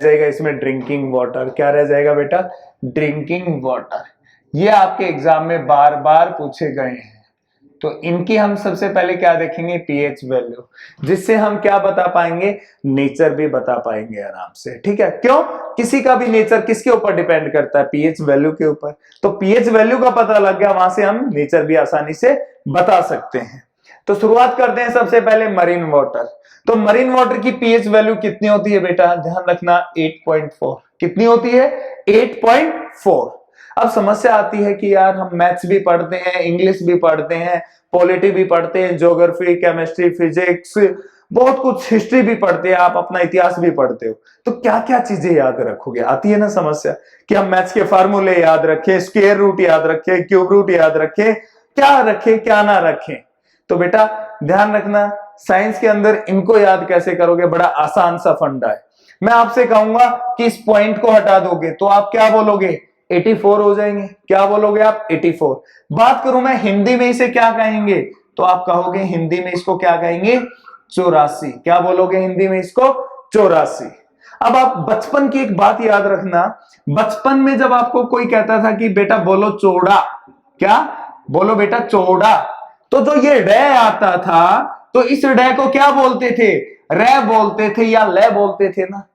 जाएगा इसमें drinking water. क्या रह जाएगा बेटा? Drinking water. ये आपके एग्जाम में बार बार पूछे गए हैं। तो इनकी हम सबसे पहले क्या देखेंगे? पीएच वैल्यू, जिससे हम क्या बता पाएंगे? नेचर भी बता पाएंगे आराम से। ठीक है, क्यों? किसी का भी नेचर किसके ऊपर डिपेंड करता है? पीएच वैल्यू के ऊपर। तो पीएच वैल्यू का पता लग गया, वहां से हम नेचर भी आसानी से बता सकते हैं। तो शुरुआत करते हैं सबसे पहले मरीन वाटर। तो मरीन वाटर की पीएच वैल्यू कितनी होती है बेटा? ध्यान रखना, 8.4। कितनी होती है? 8.4। अब समस्या आती है कि यार हम मैथ्स भी पढ़ते हैं, इंग्लिश भी पढ़ते हैं, पॉलिटी भी पढ़ते हैं, ज्योग्राफी, केमिस्ट्री, फिजिक्स, बहुत कुछ, हिस्ट्री भी पढ़ते हैं, आप अपना इतिहास भी पढ़ते हो, तो क्या क्या चीजें याद रखोगे? आती है ना समस्या कि हम मैथ्स के फार्मूले याद रखें, स्क्वायर रूट याद रखें, क्यूब रूट याद रखें, क्या रखें क्या ना रखें। तो बेटा ध्यान रखना, साइंस के अंदर इनको याद कैसे करोगे? बड़ा आसान सा फंडा है। मैं आपसे कहूंगा कि इस पॉइंट को हटा दोगे तो आप क्या बोलोगे? 84 हो जाएंगे। क्या बोलोगे आप? 84। बात करूं मैं हिंदी में इसे क्या कहेंगे? तो आप कहोगे हिंदी में इसको क्या कहेंगे? 84। क्या बोलोगे हिंदी में इसको? 84। अब आप बचपन की एक बात याद रखना, बचपन में जब आपको कोई कहता था कि बेटा बोलो चौड़ा, क्या बोलो बेटा? चौड़ा। तो जो ये रे आता था, तो इस रे को क्या बोलते थे? रे बोलते थे या ले बोलते थे ना?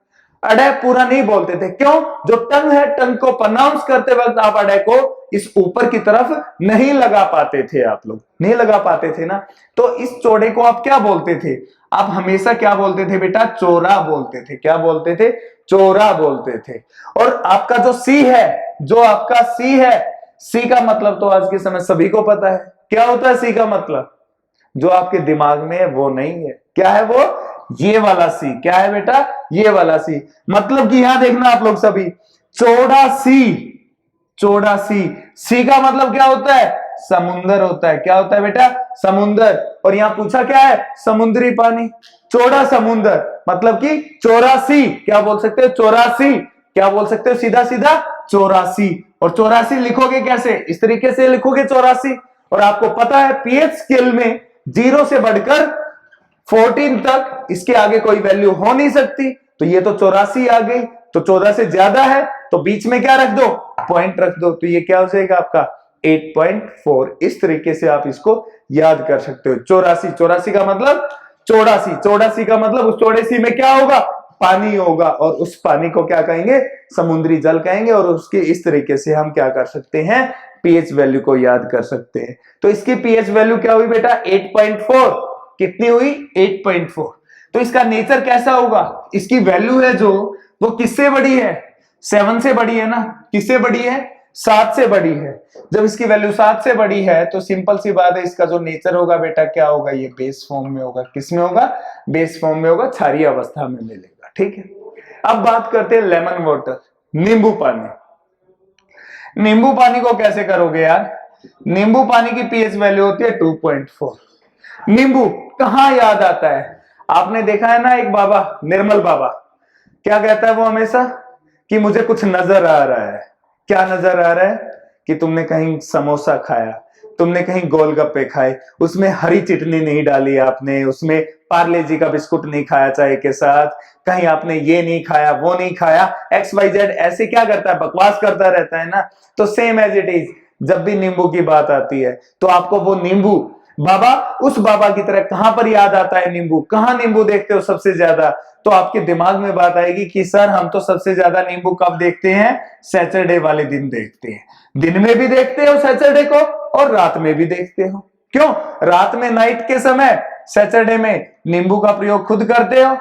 अडे पूरा नहीं बोलते थे। क्यों? जो टंग है, टंग को प्रोनाउंस करते वक्त आप अडे को इस ऊपर की तरफ नहीं लगा पाते थे, आप लोग नहीं लगा पाते थे ना। तो इस चौड़े को आप क्या बोलते थे? आप हमेशा क्या बोलते थे बेटा? चौरा बोलते थे। क्या बोलते थे? चौरा बोलते थे। और आपका जो सी है, जो आपका सी है, सी का मतलब तो आज के समय सभी को पता है। क्या होता है सी का मतलब? जो आपके दिमाग में है वो नहीं है। क्या है वो? ये वाला सी। क्या है बेटा? ये वाला सी। मतलब कि यहां देखना आप लोग सभी, चौड़ा सी, चौड़ा सी। सी का मतलब क्या होता है? समुंदर होता है। क्या होता है बेटा? समुंदर। और यहां पूछा क्या है? समुद्री पानी। चौड़ा समुंदर मतलब कि 84। क्या बोल सकते हो? 84। क्या बोल सकते हो? सीधा सीधा 84। और 84 लिखोगे कैसे? इस तरीके से लिखोगे 84। और आपको पता है पीएच स्केल में 0 से बढ़कर 14 तक इसके आगे कोई वैल्यू हो नहीं सकती। तो ये तो 84 आ गई, तो 14 से ज्यादा है तो बीच में क्या रख दो? पॉइंट रख दो। तो ये क्या हो जाएगा आपका? 8.4। इस तरीके से आप इसको याद कर सकते हो। 84, 84 का मतलब चौड़ासी, चौड़ासी का मतलब उस चौड़ासी में क्या होगा? पानी होगा। और उस पानी को क्या कहेंगे? समुद्री जल कहेंगे। और उसके इस तरीके से हम क्या कर सकते हैं? पीएच वैल्यू को याद कर सकते हैं। तो इसकी पीएच वैल्यू क्या हुई बेटा? 8.4। कितनी हुई? 8.4। तो इसका नेचर कैसा होगा? इसकी वैल्यू है जो, वो किससे बड़ी है? 7 से बड़ी है ना? किससे बड़ी है? 7 से बड़ी है। जब इसकी वैल्यू 7 से बड़ी है तो सिंपल सी बात है, इसका जो नेचर होगा बेटा क्या होगा? ये बेस फॉर्म में होगा। किस में होगा? बेस फॉर्म में होगा, क्षारीय अवस्था में मिलेगा। ठीक है, अब बात करते हैं लेमन वाटर, नींबू पानी। नींबू पानी को कैसे करोगे यार? नींबू पानी की पीएच वैल्यू होती है 2.4। नींबू कहां याद आता है? आपने देखा है ना एक बाबा, निर्मल बाबा, क्या कहता है वो हमेशा? कि मुझे कुछ नजर आ रहा है। क्या नजर आ रहा है? कि तुमने कहीं समोसा खाया, तुमने कहीं गोलगप्पे खाए, उसमें हरी चटनी नहीं डाली आपने, उसमें पार्ले जी का बिस्कुट नहीं खाया चाय के साथ, कहीं आपने ये नहीं खाया, वो नहीं खाया, XYZ ऐसे क्या करता है? बकवास करता रहता है ना। तो सेम एज इट इज, जब भी नींबू की बात आती है तो आपको वो नींबू बाबा, उस बाबा की तरह कहां पर याद आता है नींबू? कहां नींबू देखते हो सबसे ज्यादा? तो आपके दिमाग में बात आएगी कि सर हम तो सबसे ज्यादा नींबू कब देखते हैं? सैटरडे वाले दिन देखते हैं। दिन में भी देखते हो सैटरडे को और रात में भी देखते हो। क्यों? रात में नाइट के समय सैटरडे में नींबू का प्रयोग खुद करते हो?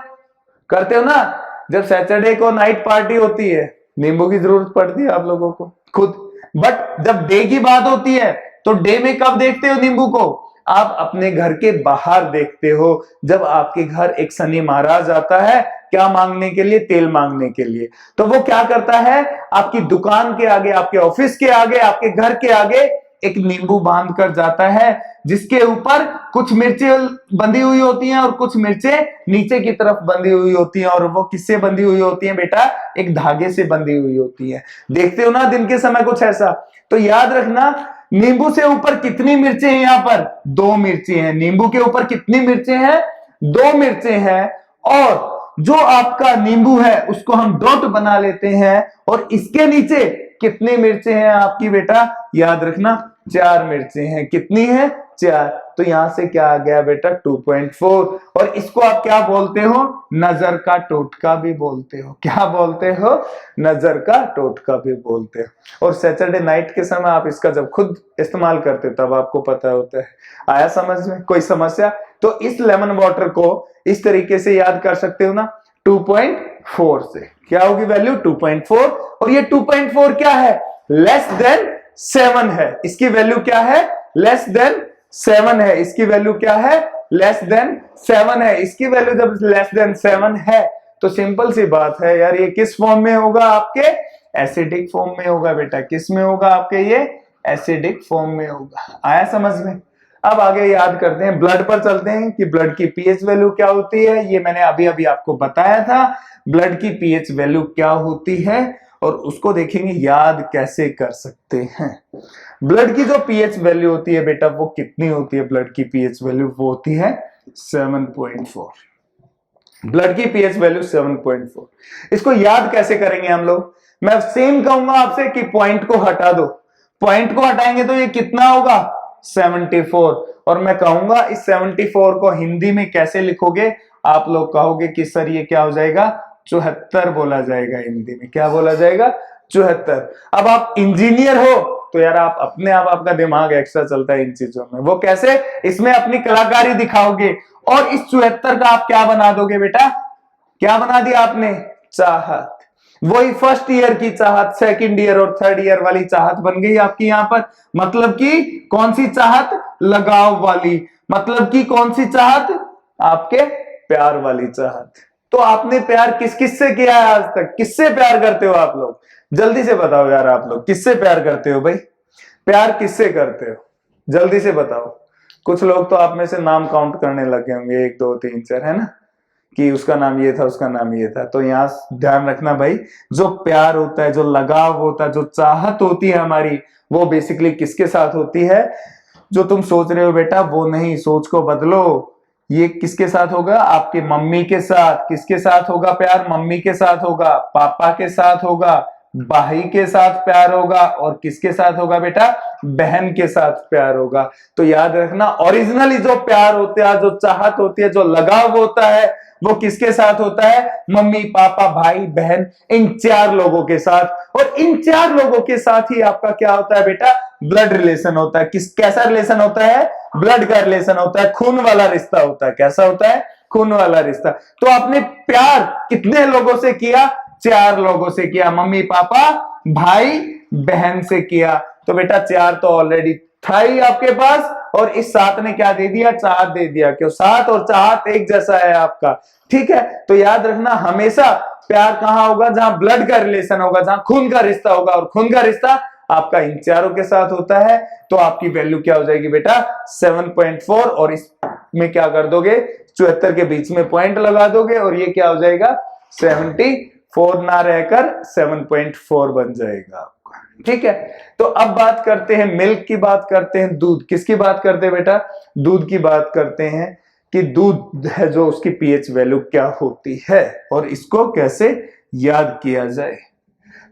करते हो ना? जब सैटरडे को नाइट पार्टी होती है, नींबू की जरूरत पड़ती है आप लोगों को खुद। बट जब डे की बात होती है तो डे में कब देखते हो नींबू को? आप अपने घर के बाहर देखते हो, जब आपके घर एक शनि महाराज आता है, क्या मांगने के लिए? तेल मांगने के लिए। तो वो क्या करता है? आपकी दुकान के आगे, आपके ऑफिस के आगे, आपके घर के आगे एक नींबू बांध कर जाता है, जिसके ऊपर कुछ मिर्चें बंधी हुई होती हैं और कुछ मिर्चें नीचे की तरफ बंधी हुई होती हैं। और वो किससे बंधी हुई होती हैं बेटा? एक धागे से बंधी हुई होती है। देखते हो ना दिन के समय कुछ ऐसा। तो याद रखना, नींबू से ऊपर कितनी मिर्चें हैं? यहां पर 2 मिर्चें हैं। नींबू के ऊपर कितनी मिर्चें हैं? 2 मिर्चें हैं। और जो आपका नींबू है उसको हम डॉट बना लेते हैं और इसके नीचे कितनी मिर्चें हैं आपकी बेटा, याद रखना 4 मिर्चें हैं। कितनी है? 4। तो यहां से क्या आ गया बेटा 2.4। और इसको आप क्या बोलते हो? नजर का टोटका भी बोलते हो। क्या बोलते हो? नजर का टोटका भी बोलते हो। और सैटरडे नाइट के समय आप इसका जब खुद इस्तेमाल करते हो तब आपको पता होता है। आया समझ में? कोई समस्या? तो इस लेमन वाटर को इस तरीके से याद कर सकते हो ना, 2.4 से। क्या होगी वैल्यू? 2.4। और ये 2.4 क्या है? लेस देन 7 है। इसकी वैल्यू क्या है? लेस देन 7 है। इसकी वैल्यू क्या है? लेस देन 7 है। इसकी वैल्यू जब लेस देन 7 है तो सिंपल सी बात है यार, ये किस फॉर्म में होगा? आपके एसिडिक फॉर्म में होगा बेटा। किस में होगा आपके? ये एसिडिक फॉर्म में होगा। आया समझ में? अब आगे याद करते हैं, ब्लड पर चलते हैं कि ब्लड की पीएच वैल्यू क्या होती है। ये मैंने अभी अभी आपको बताया था, ब्लड की पीएच वैल्यू क्या होती है और उसको देखेंगे याद कैसे कर सकते हैं। ब्लड की जो पीएच वैल्यू होती है बेटा वो कितनी होती है? ब्लड की पीएच वैल्यू वो होती है 7.4। ब्लड की पीएच वैल्यू 7.4। इसको याद कैसे करेंगे हम लोग? मैं सेम कहूंगा आपसे कि पॉइंट को हटा दो। पॉइंट को हटाएंगे तो ये कितना होगा? 74। और मैं कहूंगा इस 74 को हिंदी में कैसे लिखोगे? आप लोग कहोगे कि सर ये क्या हो जाएगा? 74 बोला जाएगा हिंदी में। क्या बोला जाएगा? 74। अब आप इंजीनियर हो तो यार आप अपने आप आपका दिमाग एक्स्ट्रा चलता है इन चीजों में। वो कैसे? इसमें अपनी कलाकारी दिखाओगे और इस 74 का आप क्या बना दोगे बेटा? क्या बना दिया आपने? चाहत। वही फर्स्ट ईयर की चाहत, सेकंड ईयर और थर्ड ईयर वाली चाहत बन गई आपकी यहां पर। मतलब कि कौन सी चाहत? लगाव वाली। मतलब कि कौन सी चाहत? आपके प्यार वाली चाहत। तो आपने प्यार किस किस से किया है आज तक? किससे प्यार करते हो आप लोग? जल्दी से बताओ यार, आप लोग किससे प्यार करते हो भाई? प्यार किससे करते हो? जल्दी से बताओ। कुछ लोग तो आप में से नाम काउंट करने लगे होंगे, 1 2 3 4, है ना, कि उसका नाम ये था, उसका नाम ये था। तो यहां ध्यान रखना भाई, जो प्यार होता है, जो लगाव होता है, जो चाहत होती है हमारी, वो बेसिकली किसके साथ होती है? जो तुम सोच रहे हो बेटा वो नहीं, सोच को बदलो। ये किसके साथ होगा? आपकी मम्मी के साथ। किसके साथ होगा प्यार? मम्मी के साथ होगा, पापा के साथ होगा, भाई के साथ प्यार होगा और किसके साथ होगा बेटा? बहन के साथ प्यार होगा। तो याद रखना, ओरिजिनली जो प्यार होता है, जो चाहत होती है, जो लगाव होता है, वो किसके साथ होता है? मम्मी, पापा, भाई, बहन, इन 4 लोगों के साथ। और इन 4 लोगों के साथ ही आपका क्या होता है बेटा? ब्लड रिलेशन होता है। कैसा रिलेशन होता है? ब्लड का रिलेशन होता है, खून वाला रिश्ता होता है। कैसा होता है? खून वाला रिश्ता। तो आपने प्यार कितने लोगों से किया? 4 लोगों से किया। मम्मी, पापा, भाई, बहन से किया। तो बेटा 4 तो ऑलरेडी था ही आपके पास, और इस 7 ने क्या दे दिया? चाहत दे दिया। क्यों? 7 और चाहत एक जैसा है आपका। ठीक है, तो याद रखना हमेशा प्यार कहां होगा? जहां ब्लड का रिलेशन होगा, जहां खून का रिश्ता होगा, और खून का रिश्ता आपका इन 4 के साथ होता है। तो आपकी वैल्यू क्या हो जाएगी बेटा? 7.4। और इसमें क्या कर दोगे? 74 के बीच में पॉइंट लगा दोगे और ये क्या हो जाएगा? 74 ना रहकर 7.4 बन जाएगा आपका। ठीक है, तो अब बात करते हैं मिल्क की, बात करते हैं दूध। किसकी बात करते हैं बेटा? दूध की बात करते हैं कि दूध है जो, उसकी पीएच वैल्यू क्या होती है और इसको कैसे याद किया जाए।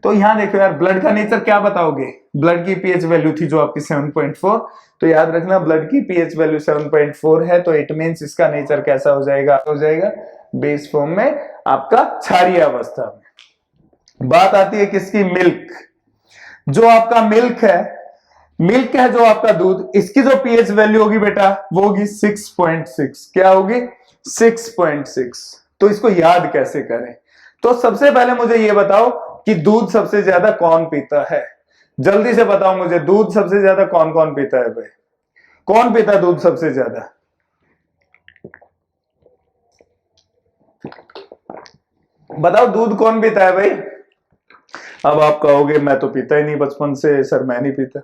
तो यहां देखो यार, ब्लड का नेचर क्या बताओगे? ब्लड की पीएच वैल्यू थी जो आपकी 7.4। तो याद रखना ब्लड की पीएच वैल्यू 7.4 है, तो इट मींस इसका नेचर कैसा हो जाएगा? हो जाएगा बेस फॉर्म में, आपका क्षारीय अवस्था में। बात आती है किसकी? मिल्क। जो आपका मिल्क है जो आपका दूध, इसकी जो पीएच वैल्यू होगी बेटा वो होगी 6.6। क्या होगी? 6.6। तो इसको याद कैसे करें? तो सबसे पहले मुझे ये बताओ कि दूध सबसे ज्यादा कौन पीता है? जल्दी से बताओ मुझे, दूध सबसे ज्यादा कौन कौन पीता है भाई? कौन पीता है दूध सबसे ज्यादा? बताओ, दूध कौन पीता है भाई? अब आप कहोगे मैं तो पीता ही नहीं बचपन से सर, मैं नहीं पीता।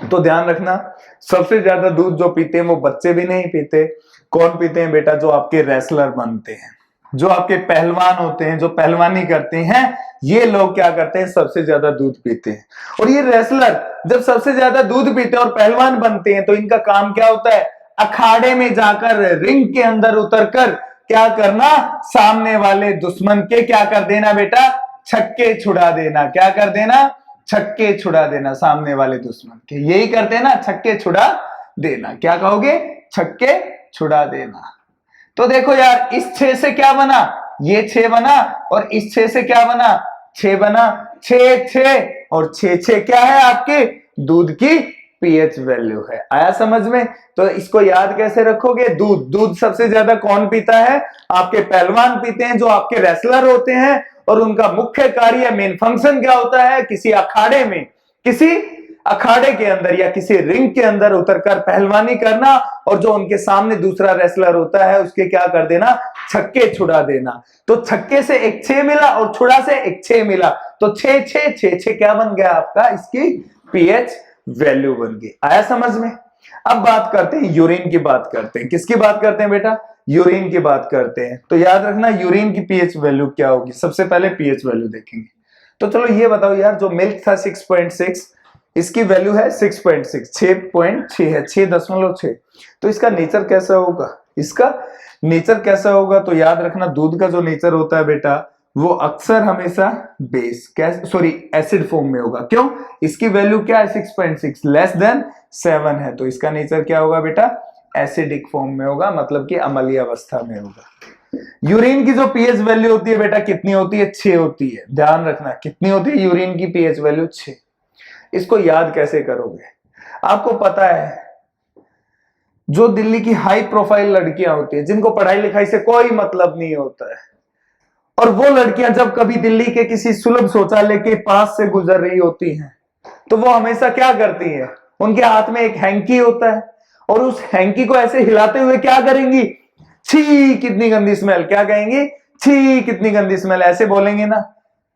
तो ध्यान रखना, सबसे ज्यादा दूध जो पीते हैं वो बच्चे भी नहीं पीते। कौन पीते हैं बेटा? जो आपके रेसलर बनते हैं, जो आपके पहलवान होते हैं, जो पहलवानी करते हैं, ये लोग क्या करते हैं? सबसे ज्यादा दूध पीते हैं। और ये रेसलर जब सबसे ज्यादा दूध पीते हैं और पहलवान बनते हैं तो इनका काम क्या होता है? अखाड़े में जाकर, रिंग के अंदर उतरकर क्या करना, सामने वाले दुश्मन के क्या कर देना बेटा, छक्के छुड़ा देना। क्या कर देना, छक्के छुड़ा देना सामने वाले दुश्मन के। यही करते हैं ना, छक्के छुड़ा देना। क्या कहोगे, छक्के छुड़ा देना। तो देखो यार, इस 6 से क्या बना, ये 6 बना, और इस 6 से क्या बना, 6 बना। 6 6 और 6 6 क्या है, आपके दूध की पीएच वैल्यू है। आया समझ में। तो इसको याद कैसे रखोगे, दूध, दूध सबसे ज्यादा कौन पीता है, आपके पहलवान पीते हैं, जो आपके रेसलर होते हैं। और उनका मुख्य कार्य, मेन फंक्शन क्या होता है, किसी अखाड़े में, किसी अखाड़े के अंदर या किसी रिंग के अंदर उतरकर पहलवानी करना, और जो उनके सामने दूसरा रेसलर होता है उसके क्या कर देना, छक्के छुड़ा देना। तो छक्के से एक 6 मिला और छुड़ा से एक 6 मिला, तो 6 6 6 6 क्या बन गया आपका, इसकी पीएच वैल्यू बन गई। आया समझ में। अब बात करते हैं यूरिन की, बात करते हैं किसकी बात करते हैं बेटा, यूरिन की बात करते हैं। तो याद रखना यूरिन की पीएच वैल्यू क्या होगी, सबसे पहले पीएच वैल्यू देखेंगे। तो चलो ये बताओ यार, जो मिल्क था 6.6, इसकी वैल्यू है 6.6, 6.6 है, 6.6। तो इसका नेचर कैसा होगा, इसका नेचर कैसा होगा, तो याद रखना दूध का जो नेचर होता है बेटा, वो अक्सर हमेशा बेस, सॉरी एसिड फॉर्म में होगा। क्यों, इसकी वैल्यू क्या है 6.6, लेस देन 7 है, तो इसका नेचर क्या होगा बेटा, एसिडिक फॉर्म में होगा, मतलब कि अम्लीय अवस्था में होगा। यूरिन की जो पीएच वैल्यू होती है बेटा, कितनी होती है, 6 होती है। ध्यान रखना, कितनी होती है यूरिन की पीएच वैल्यू, 6। इसको याद कैसे करोगे, आपको पता है जो दिल्ली की हाई प्रोफाइल लड़कियां होती हैं, जिनको पढ़ाई लिखाई से कोई मतलब नहीं होता है, और वो लड़कियां जब कभी दिल्ली के किसी सुलभ शौचालय के पास से गुजर रही होती हैं, तो वो हमेशा क्या करती हैं, उनके हाथ में एक हैंकी होता है, और उस हैंकी को ऐसे हिलाते हुए क्या करेंगी, छी कितनी गंदी स्मेल, क्या कहेंगी, छी कितनी गंदी स्मेल, ऐसे बोलेंगे ना।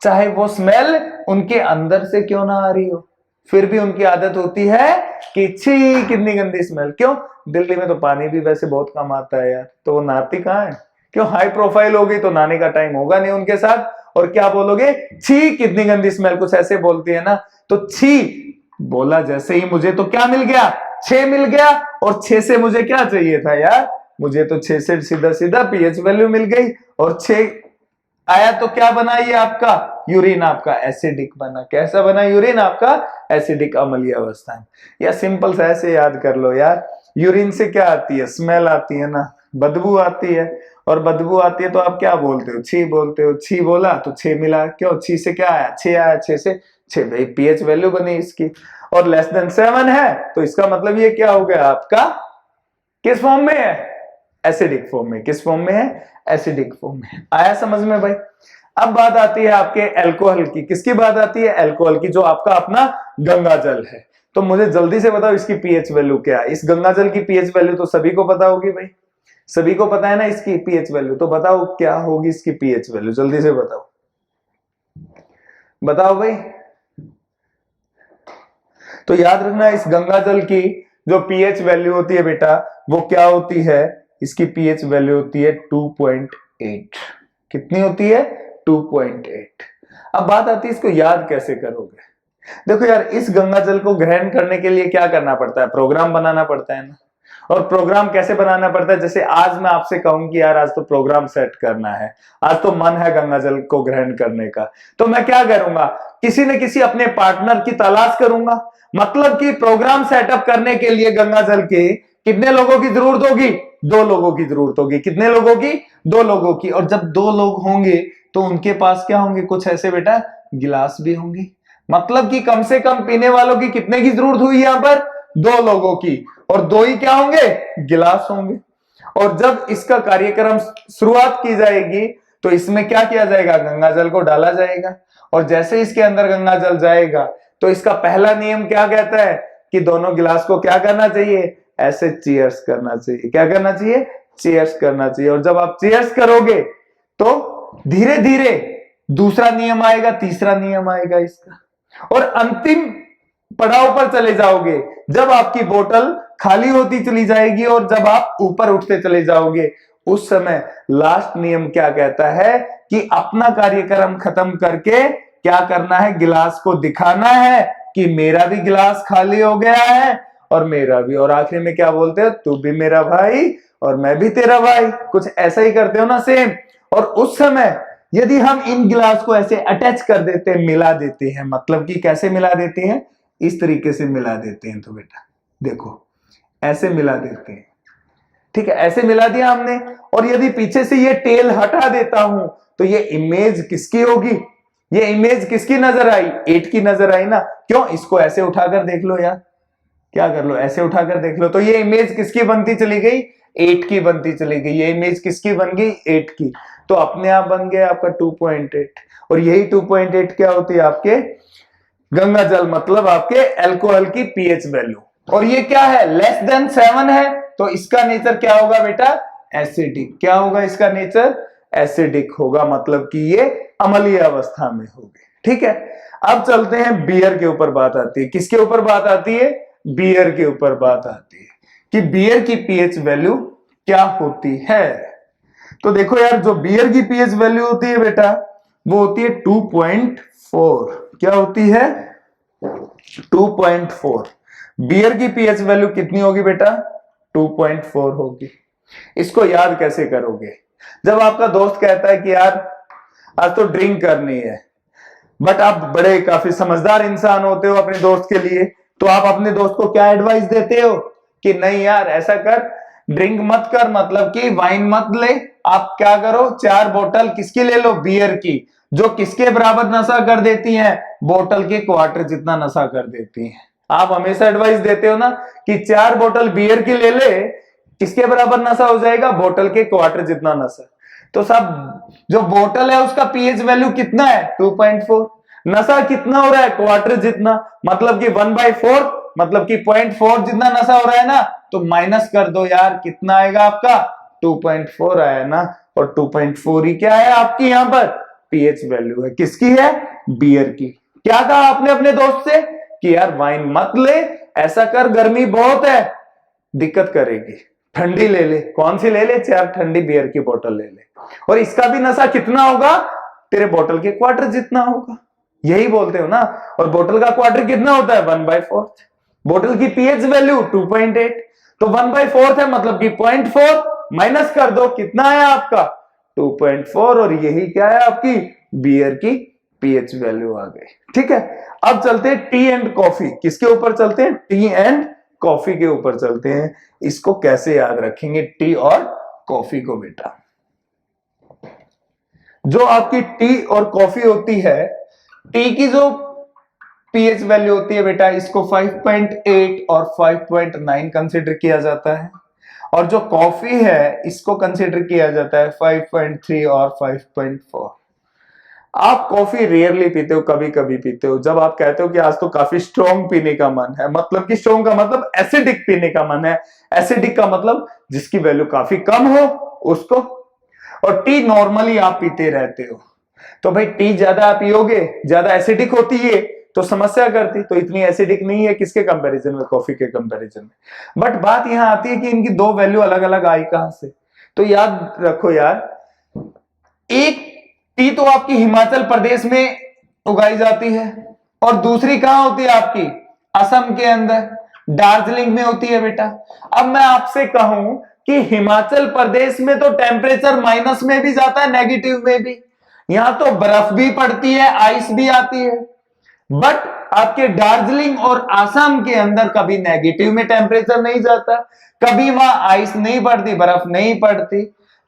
चाहे वो स्मेल उनके अंदर से क्यों ना आ रही हो, फिर भी उनकी आदत होती है कि छी कितनी गंदी स्मेल। क्यों, दिल्ली में तो पानी भी वैसे बहुत कम आता है यार, तो वो नहाती कहाँ है, क्यों, हाई प्रोफाइल हो गई तो नहाने का टाइम होगा नहीं उनके साथ, और क्या बोलोगे, छी कितनी गंदी स्मेल, कुछ ऐसे बोलती है ना। तो छी बोला जैसे ही मुझे तो क्या मिल गया, 6 मिल गया, और 6 से मुझे क्या चाहिए था यार, मुझे तो 6 से सीधा सीधा पीएच वैल्यू मिल गई, और 6 आया तो क्या बना ये आपका यूरिन, आपका एसिडिक बना। कैसा बना यूरिन आपका, एसिडिक अम्लीय अवस्था है। या सिंपल सा ऐसे याद कर लो यार, यूरिन से क्या आती है, स्मेल आती है ना, बदबू आती है, और बदबू आती है तो आप क्या बोलते हो, छी बोलते हो। छी बोला तो 6 मिला, क्यों, छी से क्या आया, 6 आया, 6 से 6, भाई पीएच वैल्यू बनी इसकी। और लेस देन 7 है, तो इसका मतलब ये क्या हो गया आपका, किस फॉर्म में है, एसिडिक फॉर्म में। किस फॉर्म में है, एसिडिक फॉर्म में। आया समझ में भाई। अब बात आती है आपके अल्कोहल की, किसकी बात आती है, अल्कोहल की, जो आपका अपना गंगा जल है। तो मुझे जल्दी से बताओ इसकी पीएच वैल्यू क्या है। इस गंगा जल की पीएच वैल्यू तो सभी को पता होगी भाई, सभी को पता है ना इसकी पीएच वैल्यू। तो बताओ क्या होगी इसकी पीएच वैल्यू, जल्दी से बताओ, बताओ भाई। तो याद रखना, इस गंगा जल की जो पीएच वैल्यू होती है बेटा, वो क्या होती है, इसकी पीएच वैल्यू होती है 2.8। कितनी होती है, 2.8। अब बात आती है इसको याद कैसे करोगे। देखो यार, इस गंगा जल को ग्रहण करने के लिए क्या करना पड़ता है, प्रोग्राम बनाना पड़ता है ना। और प्रोग्राम कैसे बनाना पड़ता है, जैसे आज मैं आपसे कहूं कि यार आज तो प्रोग्राम सेट करना है, आज तो मन है गंगा जल को ग्रहण करने का, तो मैं क्या करूंगा, किसी न किसी अपने पार्टनर की तलाश करूंगा। मतलब कि प्रोग्राम सेटअप करने के लिए गंगा जल के कितने लोगों की जरूरत होगी, 2 लोगों की जरूरत होगी। कितने लोगों की, 2 लोगों की। और जब 2 लोग होंगे तो उनके पास क्या होंगे, कुछ ऐसे बेटा गिलास भी होंगे। मतलब कि कम से कम पीने वालों की कितने की जरूरत हुई यहां पर, 2 लोगों की, और 2 ही क्या होंगे, गिलास होंगे। और जब इसका कार्यक्रम शुरुआत की जाएगी तो इसमें क्या किया जाएगा, गंगा जल को डाला जाएगा। और जैसे इसके अंदर गंगा जल जाएगा तो इसका पहला नियम क्या कहता है कि दोनों गिलास को क्या करना चाहिए, ऐसे चीयर्स करना चाहिए। क्या करना चाहिए, चीयर्स करना चाहिए। और जब आप चीयर्स करोगे तो धीरे धीरे दूसरा नियम आएगा, तीसरा नियम आएगा इसका, और अंतिम पड़ाव पर चले जाओगे जब आपकी बोतल खाली होती चली जाएगी और जब आप ऊपर उठते चले जाओगे। उस समय लास्ट नियम क्या कहता है कि अपना कार्यक्रम खत्म करके क्या करना है, गिलास को दिखाना है कि मेरा भी गिलास खाली हो गया है और मेरा भी। और आखिरी में क्या बोलते हो, तू भी मेरा भाई और मैं भी तेरा भाई, कुछ ऐसा ही करते हो ना सेम। और उस समय यदि हम इन गिलास को ऐसे अटैच कर देते हैं, मिला देते हैं, मतलब कि कैसे मिला देते हैं, इस तरीके से मिला देते हैं, तो बेटा देखो ऐसे मिला देते हैं, ठीक है, ऐसे मिला दिया हमने। और यदि पीछे से ये टेल हटा देता हूं तो ये इमेज किसकी होगी, ये इमेज किसकी नजर आई, 8 की नजर आई ना। क्यों, इसको ऐसे उठाकर देख लो यार, क्या कर लो, ऐसे उठाकर देख लो, तो ये इमेज किसकी बनती चली गई, 8 की बनती चली गई। ये इमेज किसकी बन गई, 8 की। तो अपने आप बन गया आपका 2.8। और यही 2.8 क्या होती है, आपके गंगा जल, मतलब आपके अल्कोहल की पीएच वैल्यू। और ये क्या है, लेस देन 7 है, तो इसका नेचर क्या होगा बेटा, एसिडिक। क्या होगा इसका नेचर, एसिडिक होगा, मतलब कि ये अम्लीय अवस्था में होगी। ठीक है, अब चलते हैं बियर के ऊपर बात आती है। किसके ऊपर बात आती है, बियर के ऊपर बात आती है कि बियर की पीएच वैल्यू क्या होती है। तो देखो यार, जो बियर की पीएच वैल्यू होती है बेटा, वो होती है 2.4। क्या होती है, 2.4। बियर की पीएच वैल्यू कितनी होगी बेटा, 2.4 होगी। इसको याद कैसे करोगे, जब आपका दोस्त कहता है कि यार आज तो ड्रिंक करनी है, बट आप बड़े काफी समझदार इंसान होते हो अपने दोस्त के लिए, तो आप अपने दोस्त को क्या एडवाइस देते हो कि नहीं यार ऐसा कर, ड्रिंक मत कर, मतलब कि वाइन मत ले, आप क्या करो 4 बोतल किसकी ले लो, बियर की, जो किसके बराबर नशा कर देती है, बोतल के क्वार्टर जितना नशा कर देती है। आप हमेशा एडवाइस देते हो ना कि 4 बोतल बियर की ले ले, किसके बराबर नशा हो जाएगा, बोतल के क्वार्टर जितना नशा। तो सब जो बोतल है उसका पीएच वैल्यू कितना है, 2.4। नशा कितना हो रहा है, क्वार्टर जितना, मतलब कि 1/4, मतलब कि 0.4 जितना नशा हो रहा है ना, तो माइनस कर दो यार, कितना आएगा आपका, 2.4 आया ना। और 2.4 ही क्या है आपकी यहाँ पर पीएच वैल्यू है, किसकी है, बियर की। क्या कहा आपने अपने दोस्त से कि यार वाइन मत ले, ऐसा कर गर्मी बहुत है, दिक्कत करेगी, ठंडी ले ले। कौन सी ले ले, 4 ठंडी बियर की बोतल ले ले, और इसका भी नशा कितना होगा, तेरे बोतल के क्वार्टर जितना होगा, यही बोलते हो ना। और बोतल का क्वार्टर कितना होता है, 1/4। बोतल की पीएच वैल्यू 2.8, तो 1/4 है, मतलब कि 0.4 माइनस कर दो, कितना है आपका 2.4, और यही क्या है आपकी बियर की पीएच वैल्यू आ गई। ठीक है, अब चलते हैं टी एंड कॉफी। किसके ऊपर चलते हैं, टी एंड कॉफी के ऊपर चलते हैं। इसको कैसे याद रखेंगे, टी और कॉफी को बेटा, जो आपकी टी और कॉफी होती है, टी की जो पीएच वैल्यू होती है बेटा, इसको 5.8 और 5.9 कंसिडर किया जाता है, और जो कॉफी है इसको कंसिडर किया जाता है 5.3 और 5.4। आप कॉफी रेयरली पीते हो, कभी कभी पीते हो, जब आप कहते हो कि आज तो काफी स्ट्रॉन्ग पीने का मन है, मतलब कि स्ट्रॉन्ग का मतलब एसिडिक पीने का मन है, एसिडिक का मतलब जिसकी वैल्यू काफी कम हो उसको। और टी नॉर्मली आप पीते रहते हो, तो भाई टी ज्यादा पियोगे, ज्यादा एसिडिक होती है तो समस्या करती, तो इतनी एसिडिक नहीं है किसके कंपैरिजन में, कॉफी के कंपैरिजन में। बट बात यहां आती है कि इनकी दो वैल्यू अलग अलग आई कहां से। तो याद रखो यार, एक टी तो आपकी हिमाचल प्रदेश में उगाई जाती है, और दूसरी कहां होती है आपकी असम के अंदर, दार्जिलिंग में होती है बेटा। अब मैं आपसे कहूं कि हिमाचल प्रदेश में तो टेम्परेचर माइनस में भी जाता है, नेगेटिव में भी, यहां तो बर्फ भी पड़ती है, आइस भी आती है, बट आपके दार्जिलिंग और आसाम के अंदर कभी नेगेटिव में टेम्परेचर नहीं जाता, कभी वहां आइस नहीं पड़ती, बर्फ नहीं पड़ती।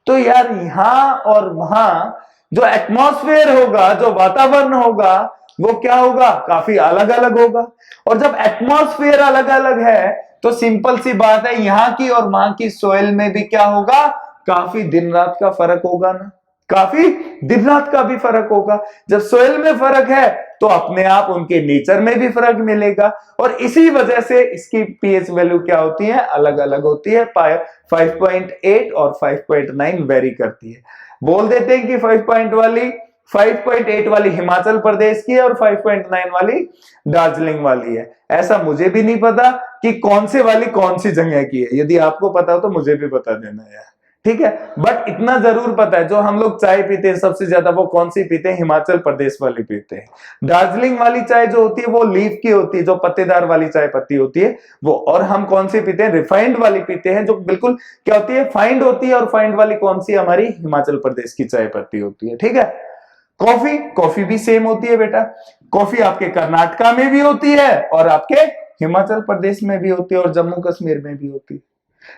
तो यार यहां और वहां जो एटमॉस्फेयर होगा, जो वातावरण होगा, वो क्या होगा, काफी अलग अलग होगा। और जब एटमॉस्फेयर अलग अलग है तो सिंपल सी बात है, यहां की और वहां की सोइल में भी क्या होगा, काफी दिन रात का फर्क होगा ना, काफी दिन रात का भी फर्क होगा। जब सोइल में फर्क है तो अपने आप उनके नेचर में भी फर्क मिलेगा, और इसी वजह से इसकी पीएच वैल्यू क्या होती है, अलग अलग होती है। 5.8 और 5.9 वेरी करती है। बोल देते हैं कि 5.8 वाली हिमाचल प्रदेश की है और 5.9 वाली दार्जिलिंग वाली है। ऐसा मुझे भी नहीं पता कि कौन से वाली कौन सी जगह की है, यदि आपको पता हो तो मुझे भी बता देना यार। ठीक है। बट इतना जरूर पता है, जो हम लोग चाय पीते हैं सबसे ज्यादा वो कौन सी पीते हैं? हिमाचल प्रदेश वाली पीते हैं। दार्जिलिंग वाली चाय जो होती है वो लीफ की होती है, जो पत्तेदार वाली चाय पत्ती होती है वो। और हम कौन सी पीते हैं? रिफाइंड वाली पीते हैं, जो बिल्कुल क्या होती है? फाइंड होती है। और फाइंड वाली कौन सी? हमारी हिमाचल प्रदेश की चाय पत्ती होती है, ठीक है। कॉफी, कॉफी भी सेम होती है बेटा। कॉफी आपके कर्नाटका में भी होती है और आपके हिमाचल प्रदेश में भी होती है और जम्मू कश्मीर में भी होती है।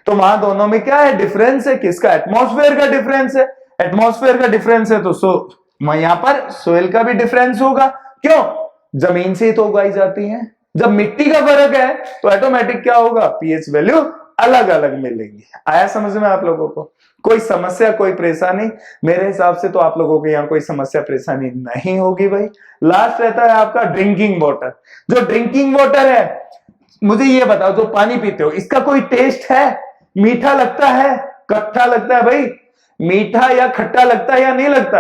तो वहां दोनों में क्या है? डिफरेंस है। किसका? एटमॉस्फेयर का डिफरेंस है। एटमॉस्फेयर का डिफरेंस है तो यहां पर सोइल का भी डिफरेंस होगा। क्यों? जमीन से ही तो उगाई जाती है। जब मिट्टी का फर्क है तो ऑटोमेटिक क्या होगा? पीएच वैल्यू अलग अलग मिलेंगी। आया समझ में आप लोगों को? कोई समस्या, कोई परेशानी? मेरे हिसाब से तो आप लोगों को यहाँ कोई समस्या परेशानी नहीं होगी भाई। लास्ट रहता है आपका ड्रिंकिंग वाटर। जो ड्रिंकिंग वाटर है, मुझे ये बताओ, जो पानी पीते हो इसका कोई टेस्ट है? मीठा लगता है? खट्टा लगता है भाई? मीठा या खट्टा लगता है या नहीं लगता?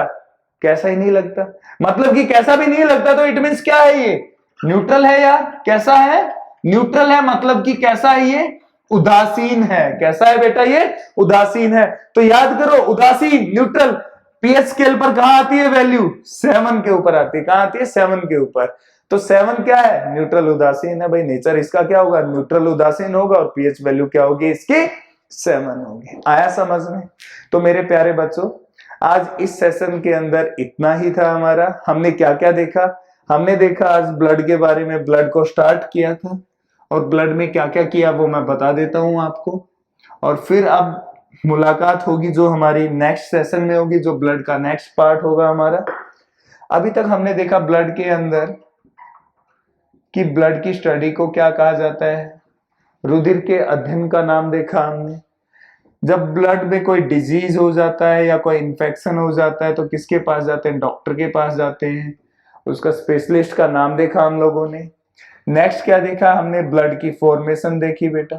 कैसा ही नहीं लगता। मतलब कि कैसा भी नहीं लगता तो इट मींस क्या है? ये न्यूट्रल है यार। कैसा है? न्यूट्रल है। मतलब कि कैसा है ये? उदासीन है। कैसा है बेटा? ये उदासीन है। तो याद करो, उदासीन, न्यूट्रल, पीएच स्केल पर कहां आती है वैल्यू? 7 के ऊपर आती है। कहां आती है? 7 के ऊपर। तो 7 क्या है? न्यूट्रल उदासीन है भाई। नेचर इसका क्या होगा? न्यूट्रल उदासीन होगा। और पीएच वैल्यू क्या होगी इसकी? 7 होगी। आया समझ में? तो मेरे प्यारे बच्चों, आज इस सेशन के अंदर इतना ही था हमारा। हमने क्या क्या देखा? हमने देखा आज ब्लड के बारे में, ब्लड को स्टार्ट किया था और ब्लड में क्या क्या किया वो मैं बता देता हूं आपको। और फिर अब मुलाकात होगी जो हमारी नेक्स्ट सेशन में होगी, जो ब्लड का नेक्स्ट पार्ट होगा हमारा। अभी तक हमने देखा ब्लड के अंदर कि ब्लड की स्टडी को क्या कहा जाता है। रुधिर के अध्ययन का नाम देखा हमने। जब ब्लड में कोई डिजीज हो जाता है या कोई इंफेक्शन हो जाता है तो किसके पास जाते हैं? डॉक्टर के पास जाते हैं। उसका स्पेशलिस्ट का नाम देखा हम लोगों ने। नेक्स्ट क्या देखा हमने? ब्लड की फॉर्मेशन देखी बेटा।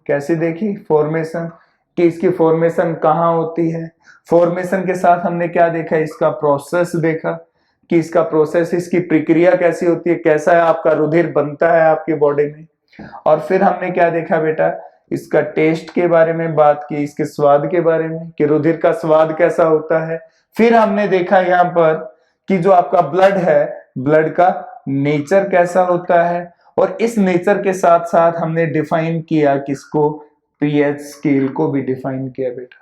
कैसे देखी? फॉर्मेशन, कि इसकी फॉर्मेशन कहाँ होती है। फॉर्मेशन के साथ हमने क्या देखा? इसका प्रोसेस देखा कि इसका प्रोसेस, इसकी प्रक्रिया कैसी होती है, कैसा है आपका रुधिर बनता है आपकी बॉडी में। और फिर हमने क्या देखा बेटा? इसका टेस्ट के बारे में बात की, इसके स्वाद के बारे में कि रुधिर का स्वाद कैसा होता है। फिर हमने देखा यहाँ पर कि जो आपका ब्लड है, ब्लड का नेचर कैसा होता है। और इस नेचर के साथ साथ हमने डिफाइन किया किसको? पीएच स्केल को भी डिफाइन किया बेटा।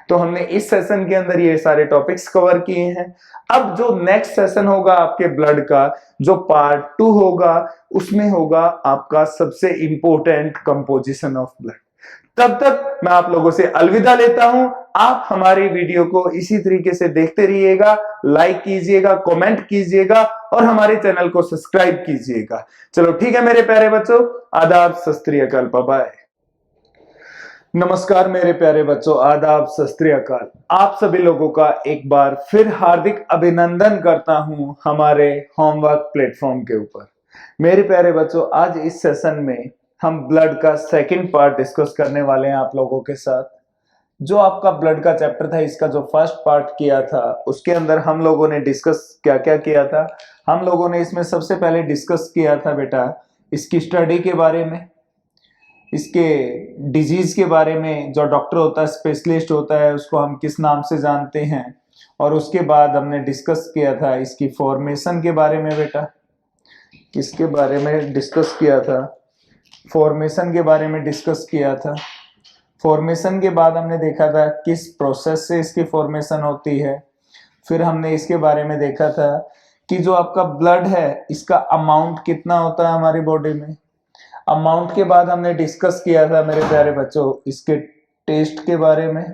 तो हमने इस सेशन के अंदर ये सारे टॉपिक्स कवर किए हैं। अब जो नेक्स्ट सेशन होगा आपके ब्लड का, जो पार्ट 2 होगा, उसमें होगा आपका सबसे इंपॉर्टेंट कंपोजिशन ऑफ ब्लड। तब तक मैं आप लोगों से अलविदा लेता हूं। आप हमारी वीडियो को इसी तरीके से देखते रहिएगा, लाइक कीजिएगा, कमेंट कीजिएगा और हमारे चैनल को सब्सक्राइब कीजिएगा। चलो ठीक है मेरे प्यारे बच्चों, आदाब, सत श्री अकाल, बाय। नमस्कार मेरे प्यारे बच्चों, आदाब, सत श्री अकाल। आप सभी लोगों का एक बार फिर हार्दिक अभिनंदन करता हूं हमारे होमवर्क प्लेटफॉर्म के ऊपर। मेरे प्यारे बच्चों, आज इस सेशन में हम ब्लड का सेकंड पार्ट डिस्कस करने वाले हैं आप लोगों के साथ। जो आपका ब्लड का चैप्टर था, इसका जो फर्स्ट पार्ट किया था, उसके अंदर हम लोगों ने डिस्कस क्या क्या किया था। हम लोगों ने इसमें सबसे पहले डिस्कस किया था बेटा इसकी स्टडी के बारे में, इसके डिजीज के बारे में। जो डॉक्टर होता है, स्पेशलिस्ट होता है, उसको हम किस नाम से जानते हैं। और उसके बाद हमने डिस्कस किया था इसकी फॉर्मेशन के बारे में बेटा। इसके बारे में डिस्कस किया था, फॉर्मेशन के बारे में डिस्कस किया था। फॉर्मेशन के बाद हमने देखा था किस प्रोसेस से इसकी फॉर्मेशन होती है। फिर हमने इसके बारे में देखा था कि जो आपका ब्लड है, इसका अमाउंट कितना होता है हमारी बॉडी में। अमाउंट के बाद हमने डिस्कस किया था मेरे प्यारे बच्चों इसके टेस्ट के बारे में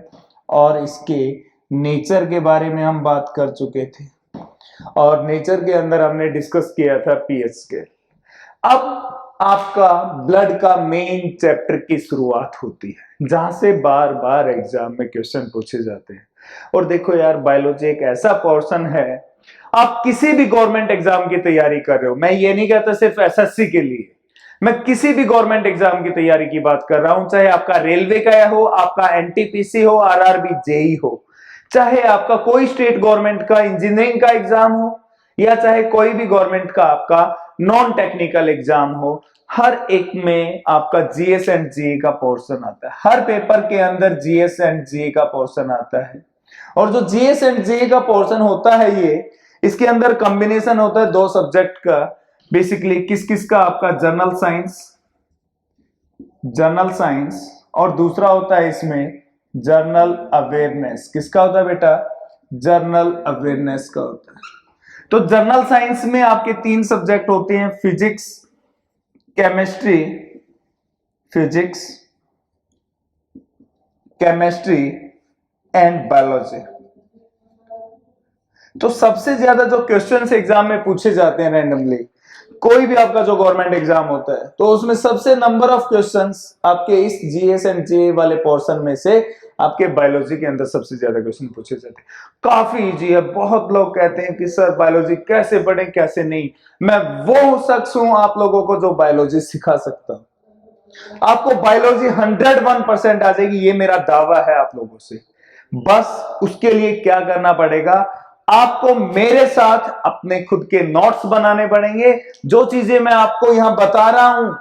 और इसके नेचर के बारे में हम बात कर चुके थे। और नेचर के अंदर हमने डिस्कस किया था पीएच स्केल। अब आपका ब्लड का मेन चैप्टर की शुरुआत होती है, जहां से बार बार एग्जाम में क्वेश्चन पूछे जाते हैं। और देखो यार, बायोलॉजी एक ऐसा पोर्शन है, आप किसी भी गवर्नमेंट एग्जाम की तैयारी कर रहे हो, मैं ये नहीं कहता सिर्फ एसएससी के लिए, मैं किसी भी गवर्नमेंट एग्जाम की तैयारी की बात कर रहा हूं, चाहे आपका रेलवे का हो, आपका एनटीपीसी हो, आरआरबी, जेई हो, चाहे आपका कोई स्टेट गवर्नमेंट का इंजीनियरिंग का एग्जाम हो, या चाहे कोई भी गवर्नमेंट का आपका नॉन टेक्निकल एग्जाम हो, हर एक में आपका जीएस एंड जीए का पोर्शन आता है। हर पेपर के अंदर जीएस एंड जीए का पोर्शन आता है। और जो जीएस एंड जीए का पोर्शन होता है, ये इसके अंदर कॉम्बिनेशन होता है दो सब्जेक्ट का। बेसिकली किस किस का, आपका जनरल साइंस और दूसरा होता है इसमें जर्नल अवेयरनेस। किसका होता है बेटा? जर्नल अवेयरनेस का होता है। तो जर्नल साइंस में आपके तीन सब्जेक्ट होते हैं, फिजिक्स, केमिस्ट्री एंड बायोलॉजी। तो सबसे ज्यादा जो क्वेश्चंस एग्जाम में पूछे जाते हैं रैंडमली, कोई भी आपका जो गवर्नमेंट एग्जाम होता है, तो उसमें सबसे नंबर ऑफ क्वेश्चंस आपके इस जीएस एंड जीए वाले पोर्शन में से आपके बायोलॉजी के अंदर सबसे ज्यादा क्वेश्चन पूछे जाते हैं। काफी इजी है। बहुत लोग कहते हैं कि सर बायोलॉजी कैसे पढ़े कैसे नहीं। मैं वो शख्स हूं आप लोगों को जो बायोलॉजी सिखा सकता हूं। आपको बायोलॉजी 101% आ जाएगी, ये मेरा दावा है आप लोगों से। बस उसके लिए क्या करना पड़ेगा, आपको मेरे साथ अपने खुद के नोट्स बनाने पड़ेंगे। जो चीजें मैं आपको यहां बता रहा हूं,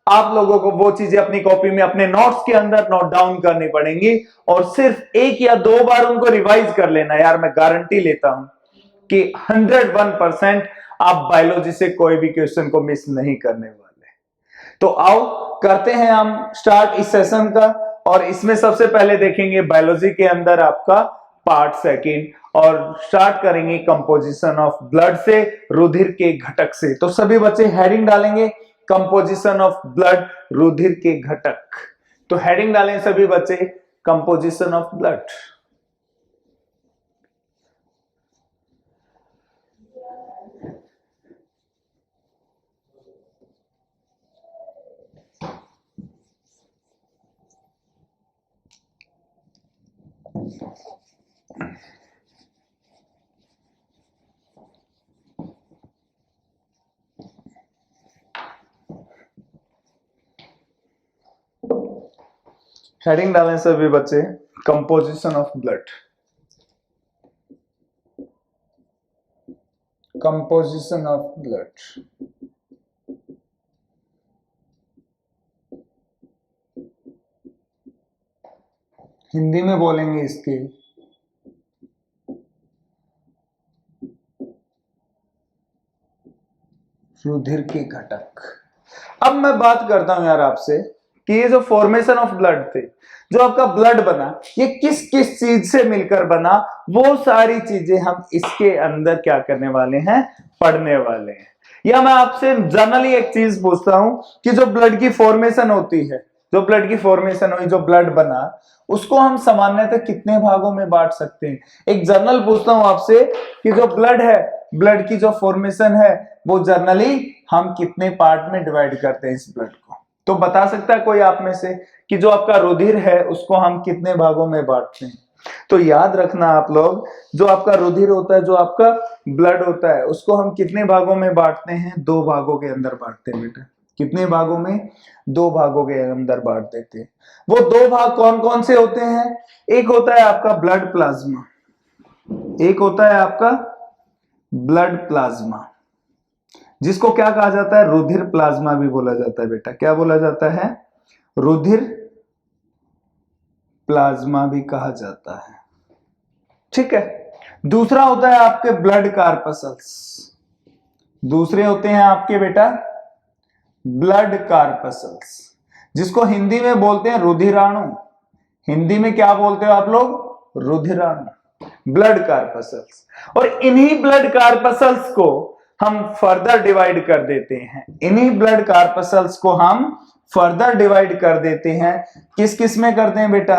आप लोगों को वो चीजें अपनी कॉपी में अपने नोट्स के अंदर नोट डाउन करनी पड़ेंगी और सिर्फ 1 या 2 बार उनको रिवाइज कर लेना। यार मैं गारंटी लेता हूं कि 101% आप बायोलॉजी से कोई भी क्वेश्चन को मिस नहीं करने वाले। तो आओ करते हैं हम स्टार्ट इस सेशन का। और इसमें सबसे पहले देखेंगे बायोलॉजी के अंदर आपका पार्ट सेकंड, और स्टार्ट करेंगे कंपोजिशन ऑफ ब्लड से, रुधिर के घटक से। तो सभी बच्चे हेडिंग डालेंगे कंपोजिशन ऑफ ब्लड, रुधिर के घटक। तो हेडिंग डालें सभी बच्चे कंपोजिशन ऑफ ब्लड। हेडिंग डालें सभी बच्चे composition of blood. Composition of blood. Hindi में बोलेंगे इसके रुधिर के घटक। अब मैं बात करता हूं यार आपसे कि ये जो फॉर्मेशन ऑफ ब्लड थे, जो आपका ब्लड बना, ये किस किस चीज से मिलकर बना, वो सारी चीजें हम इसके अंदर क्या करने वाले हैं, पढ़ने वाले हैं। या मैं आपसे जनरली एक चीज पूछता हूं कि जो ब्लड की फॉर्मेशन होती है, जो ब्लड की फॉर्मेशन हुई, जो ब्लड बना, उसको हम सामान्यतः कितने भागों में बांट सकते हैं। एक जनरल पूछता हूं आपसे कि जो ब्लड है, ब्लड की जो फॉर्मेशन है, वो जनरली हम कितने पार्ट में डिवाइड करते हैं इस ब्लड को। तो बता सकता है कोई आप में से कि जो आपका रुधिर है उसको हम कितने भागों में बांटते हैं। तो याद रखना आप लोग, जो आपका रुधिर होता है, जो आपका ब्लड होता है, उसको हम कितने भागों में बांटते हैं, 2 भागों के अंदर बांटते हैं बेटा। कितने भागों में? 2 भागों के अंदर बांट देते हैं। वो 2 भाग कौन कौन से होते हैं? एक होता है आपका ब्लड प्लाज्मा, एक होता है आपका ब्लड प्लाज्मा, जिसको क्या कहा जाता है, रुधिर प्लाज्मा भी बोला जाता है बेटा। क्या बोला जाता है? रुधिर प्लाज्मा भी कहा जाता है। ठीक है। दूसरा होता है आपके ब्लड कार्पसल्स। दूसरे होते हैं आपके बेटा ब्लड कार्पसल्स, जिसको हिंदी में बोलते हैं रुधिराणु। हिंदी में क्या बोलते हो आप लोग? रुधिराणु, ब्लड कार्पसल्स। और इन्हीं ब्लड कार्पसल्स को हम फर्दर डिवाइड कर देते हैं। इन्हीं ब्लड कार्पसल्स को हम फर्दर डिवाइड कर देते हैं। किस किस में करते हैं बेटा?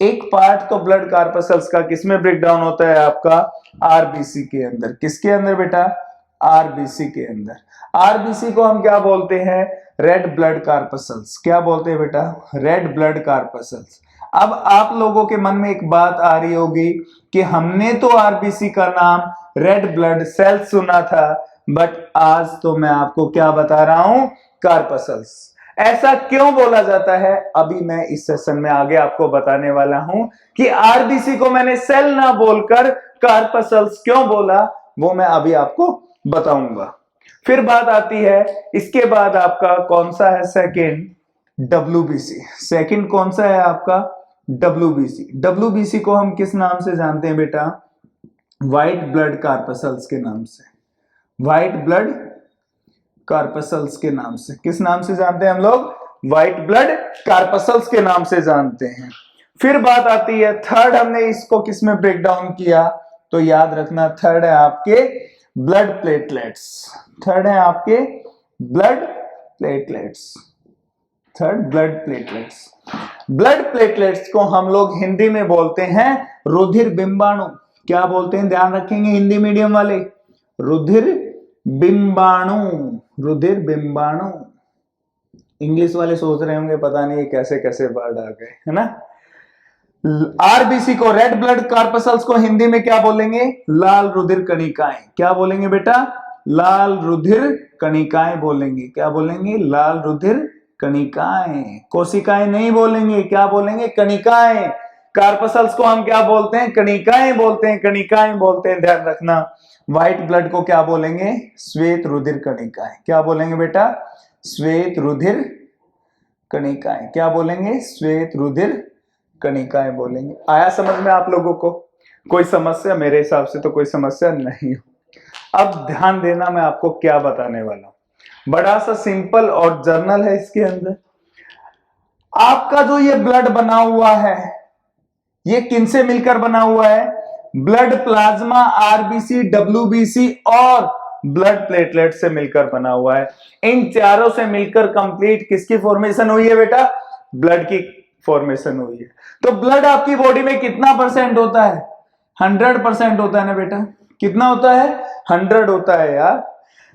एक पार्ट तो ब्लड कार्पसल्स का किस में ब्रेक डाउन होता है आपका? आरबीसी के अंदर। किसके अंदर बेटा? आरबीसी के अंदर। आरबीसी को हम क्या बोलते हैं? Red blood corpuscles. क्या बोलते हैं बेटा? Red blood corpuscles. अब आप लोगों के मन में एक बात आ रही होगी कि हमने तो आरबीसी का नाम रेड ब्लड सेल सुना था, बट आज तो मैं आपको क्या बता रहा हूं? कार्पसल्स। ऐसा क्यों बोला जाता है, अभी मैं इस सेशन में आगे आपको बताने वाला हूं कि आरबीसी को मैंने सेल ना बोलकर कार्पसल्स क्यों बोला, वो मैं अभी आपको बताऊंगा। फिर बात आती है, इसके बाद आपका कौन सा है सेकंड, डब्ल्यूबीसी। सेकंड कौन सा है आपका, डब्ल्यूबीसी। डब्ल्यूबीसी को हम किस नाम से जानते हैं बेटा, व्हाइट ब्लड कार्पसल्स के नाम से। व्हाइट ब्लड कार्पसल्स के नाम से, किस नाम से जानते हैं हम लोग, व्हाइट ब्लड कार्पसल्स के नाम से जानते हैं। फिर बात आती है थर्ड, हमने इसको किस में ब्रेक डाउन किया, तो याद रखना थर्ड है आपके ब्लड प्लेटलेट्स। थर्ड है आपके blood platelets. Third blood platelets. Blood platelets को हम लोग हिंदी में बोलते हैं रुधिर बिंबाणु। क्या बोलते हैं, ध्यान रखेंगे हिंदी मीडियम वाले, रुधिर बिंबाणु। रुधिर बिंबाणु। इंग्लिश वाले सोच रहे होंगे पता नहीं कैसे कैसे वर्ड आ गए, है ना। आरबीसी को, रेड ब्लड कार्पसल्स को हिंदी में क्या बोलेंगे, लाल रुधिर कणिकाएं। क्या बोलेंगे बेटा, लाल रुधिर कणिकाएं बोलेंगे। क्या बोलेंगे, लाल रुधिर कणिकाएं। कोशिकाएं नहीं बोलेंगे, क्या बोलेंगे, कणिकाएं। कार्पसल्स को हम क्या बोलते हैं, कणिकाएं बोलते हैं, कणिकाएं बोलते हैं, ध्यान रखना। व्हाइट ब्लड को क्या बोलेंगे, श्वेत रुधिर कणिकाएं। क्या बोलेंगे बेटा, श्वेत रुधिर कणिकाएं। क्या बोलेंगे, श्वेत रुधिर कणिकाएं बोलेंगे। आया समझ में आप लोगों को, कोई समस्या, मेरे हिसाब से तो कोई समस्या नहीं हो। अब ध्यान देना, मैं आपको क्या बताने वाला हूं, बड़ा सा सिंपल और जर्नल है। इसके अंदर आपका जो ये ब्लड बना हुआ है, ये किनसे मिलकर बना हुआ है, ब्लड प्लाज्मा, आरबीसी, डब्ल्यूबीसी और ब्लड प्लेटलेट से मिलकर बना हुआ है। इन चारों से मिलकर कंप्लीट किसकी फॉर्मेशन हुई है बेटा, ब्लड की फॉर्मेशन हुई है। तो ब्लड आपकी बॉडी में कितना परसेंट होता है, 100% होता है ना बेटा। कितना होता है, 100 होता है यार।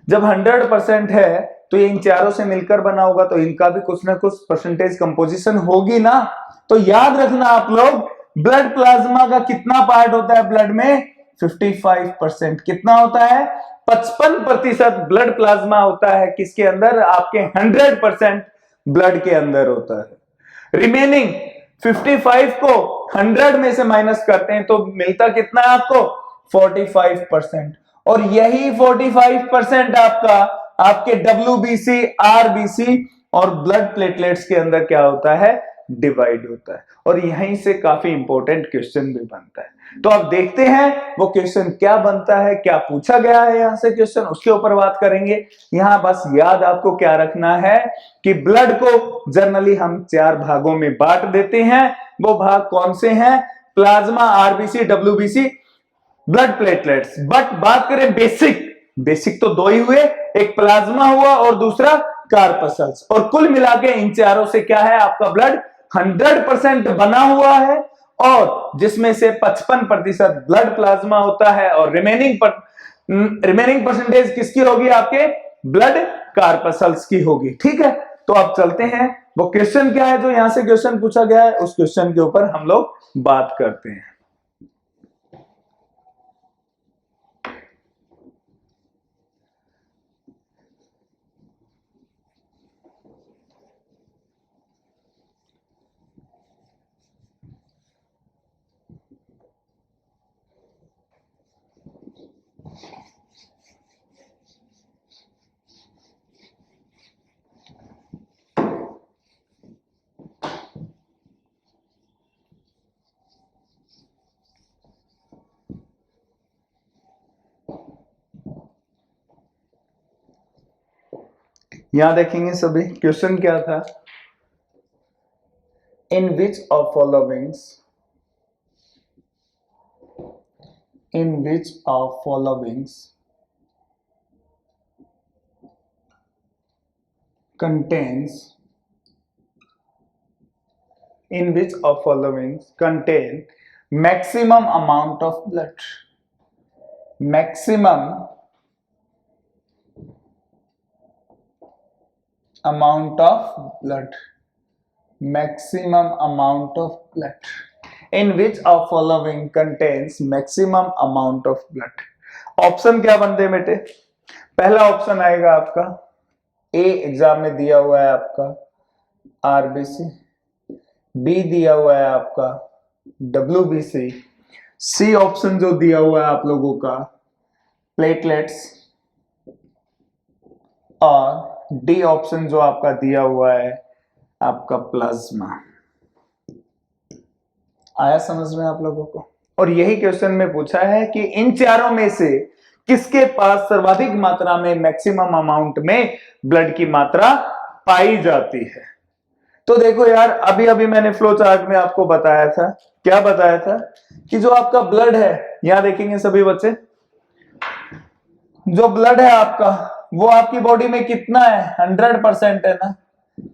जब 100% है तो ये इन चारों से मिलकर बना होगा, तो इनका भी कुछ ना कुछ परसेंटेज कंपोजिशन होगी ना। तो याद रखना आप लोग, ब्लड प्लाज्मा का कितना पार्ट होता है ब्लड में, 55%। कितना होता है, 55% ब्लड प्लाज्मा होता है किसके अंदर, आपके 100% ब्लड के अंदर होता है। रिमेनिंग 55 को 100 में से माइनस करते हैं तो मिलता कितना है आपको, 45%। और यही 45% आपका आपके डब्ल्यूबीसी, आरबीसी और ब्लड प्लेटलेट्स के अंदर क्या होता है, डिवाइड होता है। और यहीं से काफी इंपॉर्टेंट क्वेश्चन भी बनता है। तो अब देखते हैं वो क्वेश्चन क्या बनता है, क्या पूछा गया है यहां से क्वेश्चन, उसके ऊपर बात करेंगे। यहां बस याद आपको क्या रखना है कि ब्लड को जनरली हम 4 भागों में बांट देते हैं। वो भाग कौन से हैं, plasma, RBC, WBC, blood platelets. But बात करें बेसिक, बेसिक तो 2 ही हुए, एक प्लाज्मा हुआ और दूसरा कार्पसल्स। और कुल मिला के इन चारों से क्या है, आपका ब्लड 100% बना हुआ है, और जिसमें से 55% ब्लड प्लाज्मा होता है और रिमेनिंग परसेंटेज किसकी होगी, आपके ब्लड कार्पसल्स की होगी। ठीक है, तो अब चलते हैं, वो क्वेश्चन क्या है जो यहां से क्वेश्चन पूछा गया है, उस क्वेश्चन के ऊपर हम लोग बात करते हैं। यहां देखेंगे सभी, क्वेश्चन क्या था, in which of followings, in which of followings contains, in which of followings contain maximum amount of blood, maximum amount of blood, maximum amount of blood, in which of following contains maximum amount of blood। Option क्या बनते हैं बेटे, पहला option आएगा आपका ए, exam में दिया हुआ है आपका आरबीसी, बी दिया हुआ है आपका डब्ल्यूबीसी, सी ऑप्शन जो दिया हुआ है आप लोगों का प्लेटलेट्स, और डी ऑप्शन जो आपका दिया हुआ है आपका प्लाज्मा। आया समझ में आप लोगों को? और यही क्वेश्चन में पूछा है कि इन चारों में से किसके पास सर्वाधिक मात्रा में मैक्सिमम अमाउंट में ब्लड की मात्रा पाई जाती है। तो देखो यार, अभी अभी मैंने फ्लो चार्ट में आपको बताया था, क्या बताया था कि जो आपका ब्लड है, यहां देखेंगे सभी बच्चे, जो ब्लड है आपका वो आपकी बॉडी में कितना है, 100% है ना।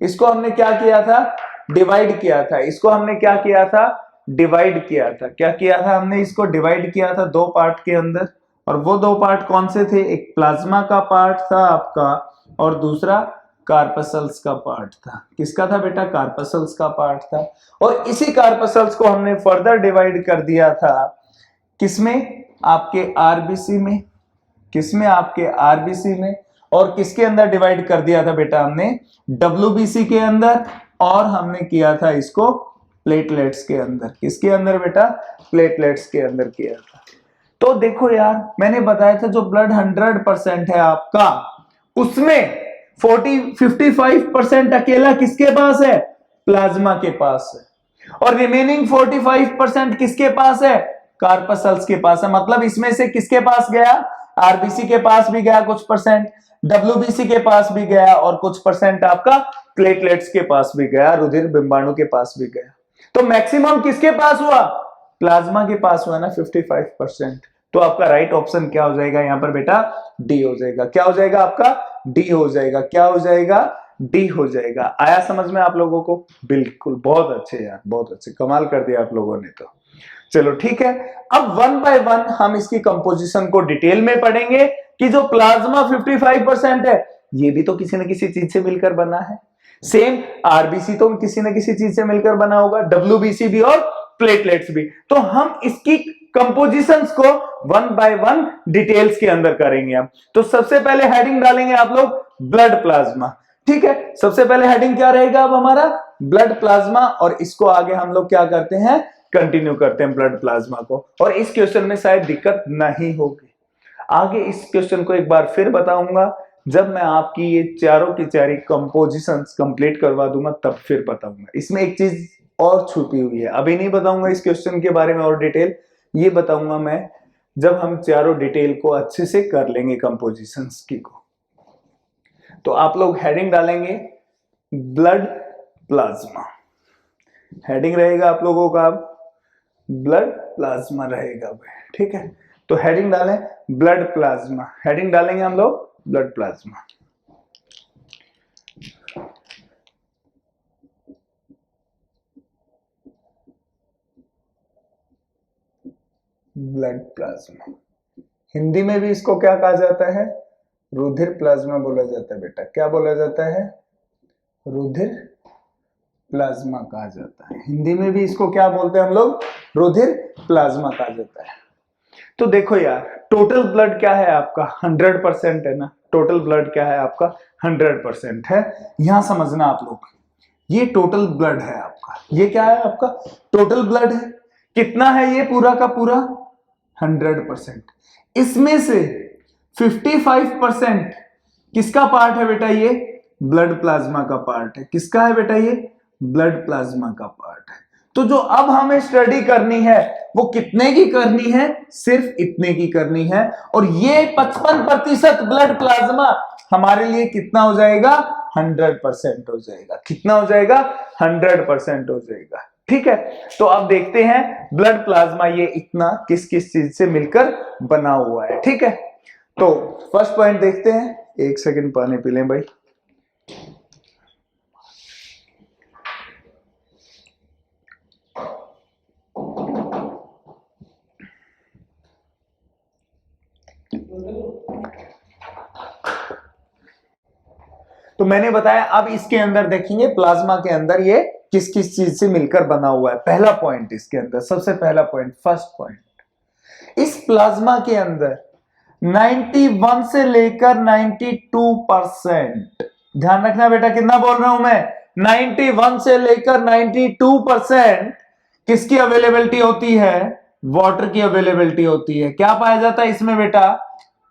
इसको हमने क्या किया था, डिवाइड किया था। इसको हमने क्या किया था, डिवाइड किया था। क्या किया था हमने, इसको डिवाइड किया था दो पार्ट के अंदर। और वो दो पार्ट कौन से थे, एक प्लाज्मा का पार्ट था आपका और दूसरा कार्पसल्स का पार्ट था। किसका था बेटा, कार्पसल्स का पार्ट था। और इसी कार्पसल्स को हमने फर्दर डिवाइड कर दिया था किसमें, आपके आरबीसी में। किसमें, आपके आरबीसी में। और किसके अंदर डिवाइड कर दिया था बेटा हमने, डब्ल्यूबीसी के अंदर। और हमने किया था इसको प्लेटलेट्स के अंदर। किसके अंदर बेटा, प्लेटलेट्स के अंदर किया था। तो देखो यार, मैंने बताया था जो ब्लड 100% है आपका, उसमें 55% अकेला किसके पास है, प्लाज्मा के पास है। और रिमेनिंग 45% किसके पास है, कार्पसल्स के पास है। मतलब इसमें से किसके पास गया, आरबीसी के पास भी गया कुछ परसेंट, डब्ल्यूबीसी के पास भी गया और कुछ परसेंट आपका प्लेटलेट्स के पास भी गया, रुधिर बिंबाणु के पास भी गया। तो मैक्सिमम किसके पास हुआ, प्लाज्मा के पास हुआ ना, 55%। तो आपका राइट ऑप्शन क्या हो जाएगा यहां पर बेटा, डी हो जाएगा। क्या हो जाएगा आपका, डी हो जाएगा। क्या हो जाएगा, डी हो जाएगा। आया समझ में आप लोगों को? बिल्कुल, बहुत अच्छे यार, बहुत अच्छे, कमाल कर दिया आप लोगों ने। तो चलो ठीक है, अब वन बाय वन हम इसकी कंपोजिशन को डिटेल में पढ़ेंगे कि जो प्लाज्मा 55% है ये भी तो किसी न किसी चीज से मिलकर बना है। सेम आरबीसी तो किसी न किसी चीज से मिलकर बना होगा, डब्ल्यूबीसी भी और प्लेटलेट्स भी। तो हम इसकी कंपोजिशंस को वन बाय वन डिटेल्स के अंदर करेंगे हम। तो सबसे पहले हेडिंग डालेंगे आप लोग ब्लड प्लाज्मा। ठीक है, सबसे पहले हेडिंग क्या रहेगा अब हमारा, ब्लड प्लाज्मा। और इसको आगे हम लोग क्या करते हैं, कंटिन्यू करते हैं ब्लड प्लाज्मा को। और इस क्वेश्चन में शायद दिक्कत नहीं होगी। आगे इस क्वेश्चन को एक बार फिर बताऊंगा जब मैं आपकी ये चारों की चारी कंपोजिशंस कंप्लीट करवा दूंगा, तब फिर बताऊंगा। इसमें एक चीज और छुपी हुई है, अभी नहीं बताऊंगा इस क्वेश्चन के बारे में और डिटेल, ये बताऊंगा मैं जब हम चारों डिटेल को अच्छे से कर लेंगे कंपोजिशंस की को। तो आप लोग हेडिंग डालेंगे ब्लड प्लाज्मा। हेडिंग रहेगा आप लोगों का ब्लड प्लाज्मा रहेगा। ठीक है, तो हेडिंग डालें ब्लड प्लाज्मा। हेडिंग डालेंगे हम लोग blood plasma. Blood plasma, Hindi में भी इसको क्या कहा जाता है, रुधिर प्लाज्मा बोला जाता है बेटा। क्या बोला जाता है, रुधिर प्लाज्मा कहा जाता है। हिंदी में भी इसको क्या बोलते हैं हम लोग, रुधिर प्लाज्मा कहा जाता है। तो देखो यार, टोटल ब्लड क्या है आपका, 100% है ना। टोटल ब्लड क्या है आपका, 100% है। यहां समझना आप लोग, ये टोटल ब्लड है आपका। ये क्या है आपका, टोटल ब्लड है। कितना है ये पूरा का पूरा, 100%। इसमें से 55% किसका पार्ट है बेटा, ये ब्लड प्लाज्मा का पार्ट है। किसका है बेटा, ये ब्लड प्लाज्मा का पार्ट है। तो जो अब हमें स्टडी करनी है वो कितने की करनी है, सिर्फ इतने की करनी है। और ये 55% ब्लड प्लाज्मा हमारे लिए कितना हो जाएगा, 100% हो जाएगा। कितना हो जाएगा, 100% हो जाएगा। ठीक है, तो अब देखते हैं ब्लड प्लाज्मा ये इतना किस किस चीज से मिलकर बना हुआ है। ठीक है, तो फर्स्ट पॉइंट देखते हैं। एक सेकंड पानी पी लें भाई। तो मैंने बताया, अब इसके अंदर देखेंगे प्लाज्मा के अंदर ये किस किस चीज से मिलकर बना हुआ है। पहला पॉइंट इसके अंदर, सबसे पहला पॉइंट, फर्स्ट पॉइंट, इस प्लाज्मा के अंदर 91 से लेकर 92%, ध्यान रखना बेटा, कितना बोल रहा हूं मैं, 91 से लेकर 92% किसकी अवेलेबिलिटी होती है, वाटर की अवेलेबिलिटी होती है। क्या पाया जाता है इसमें बेटा,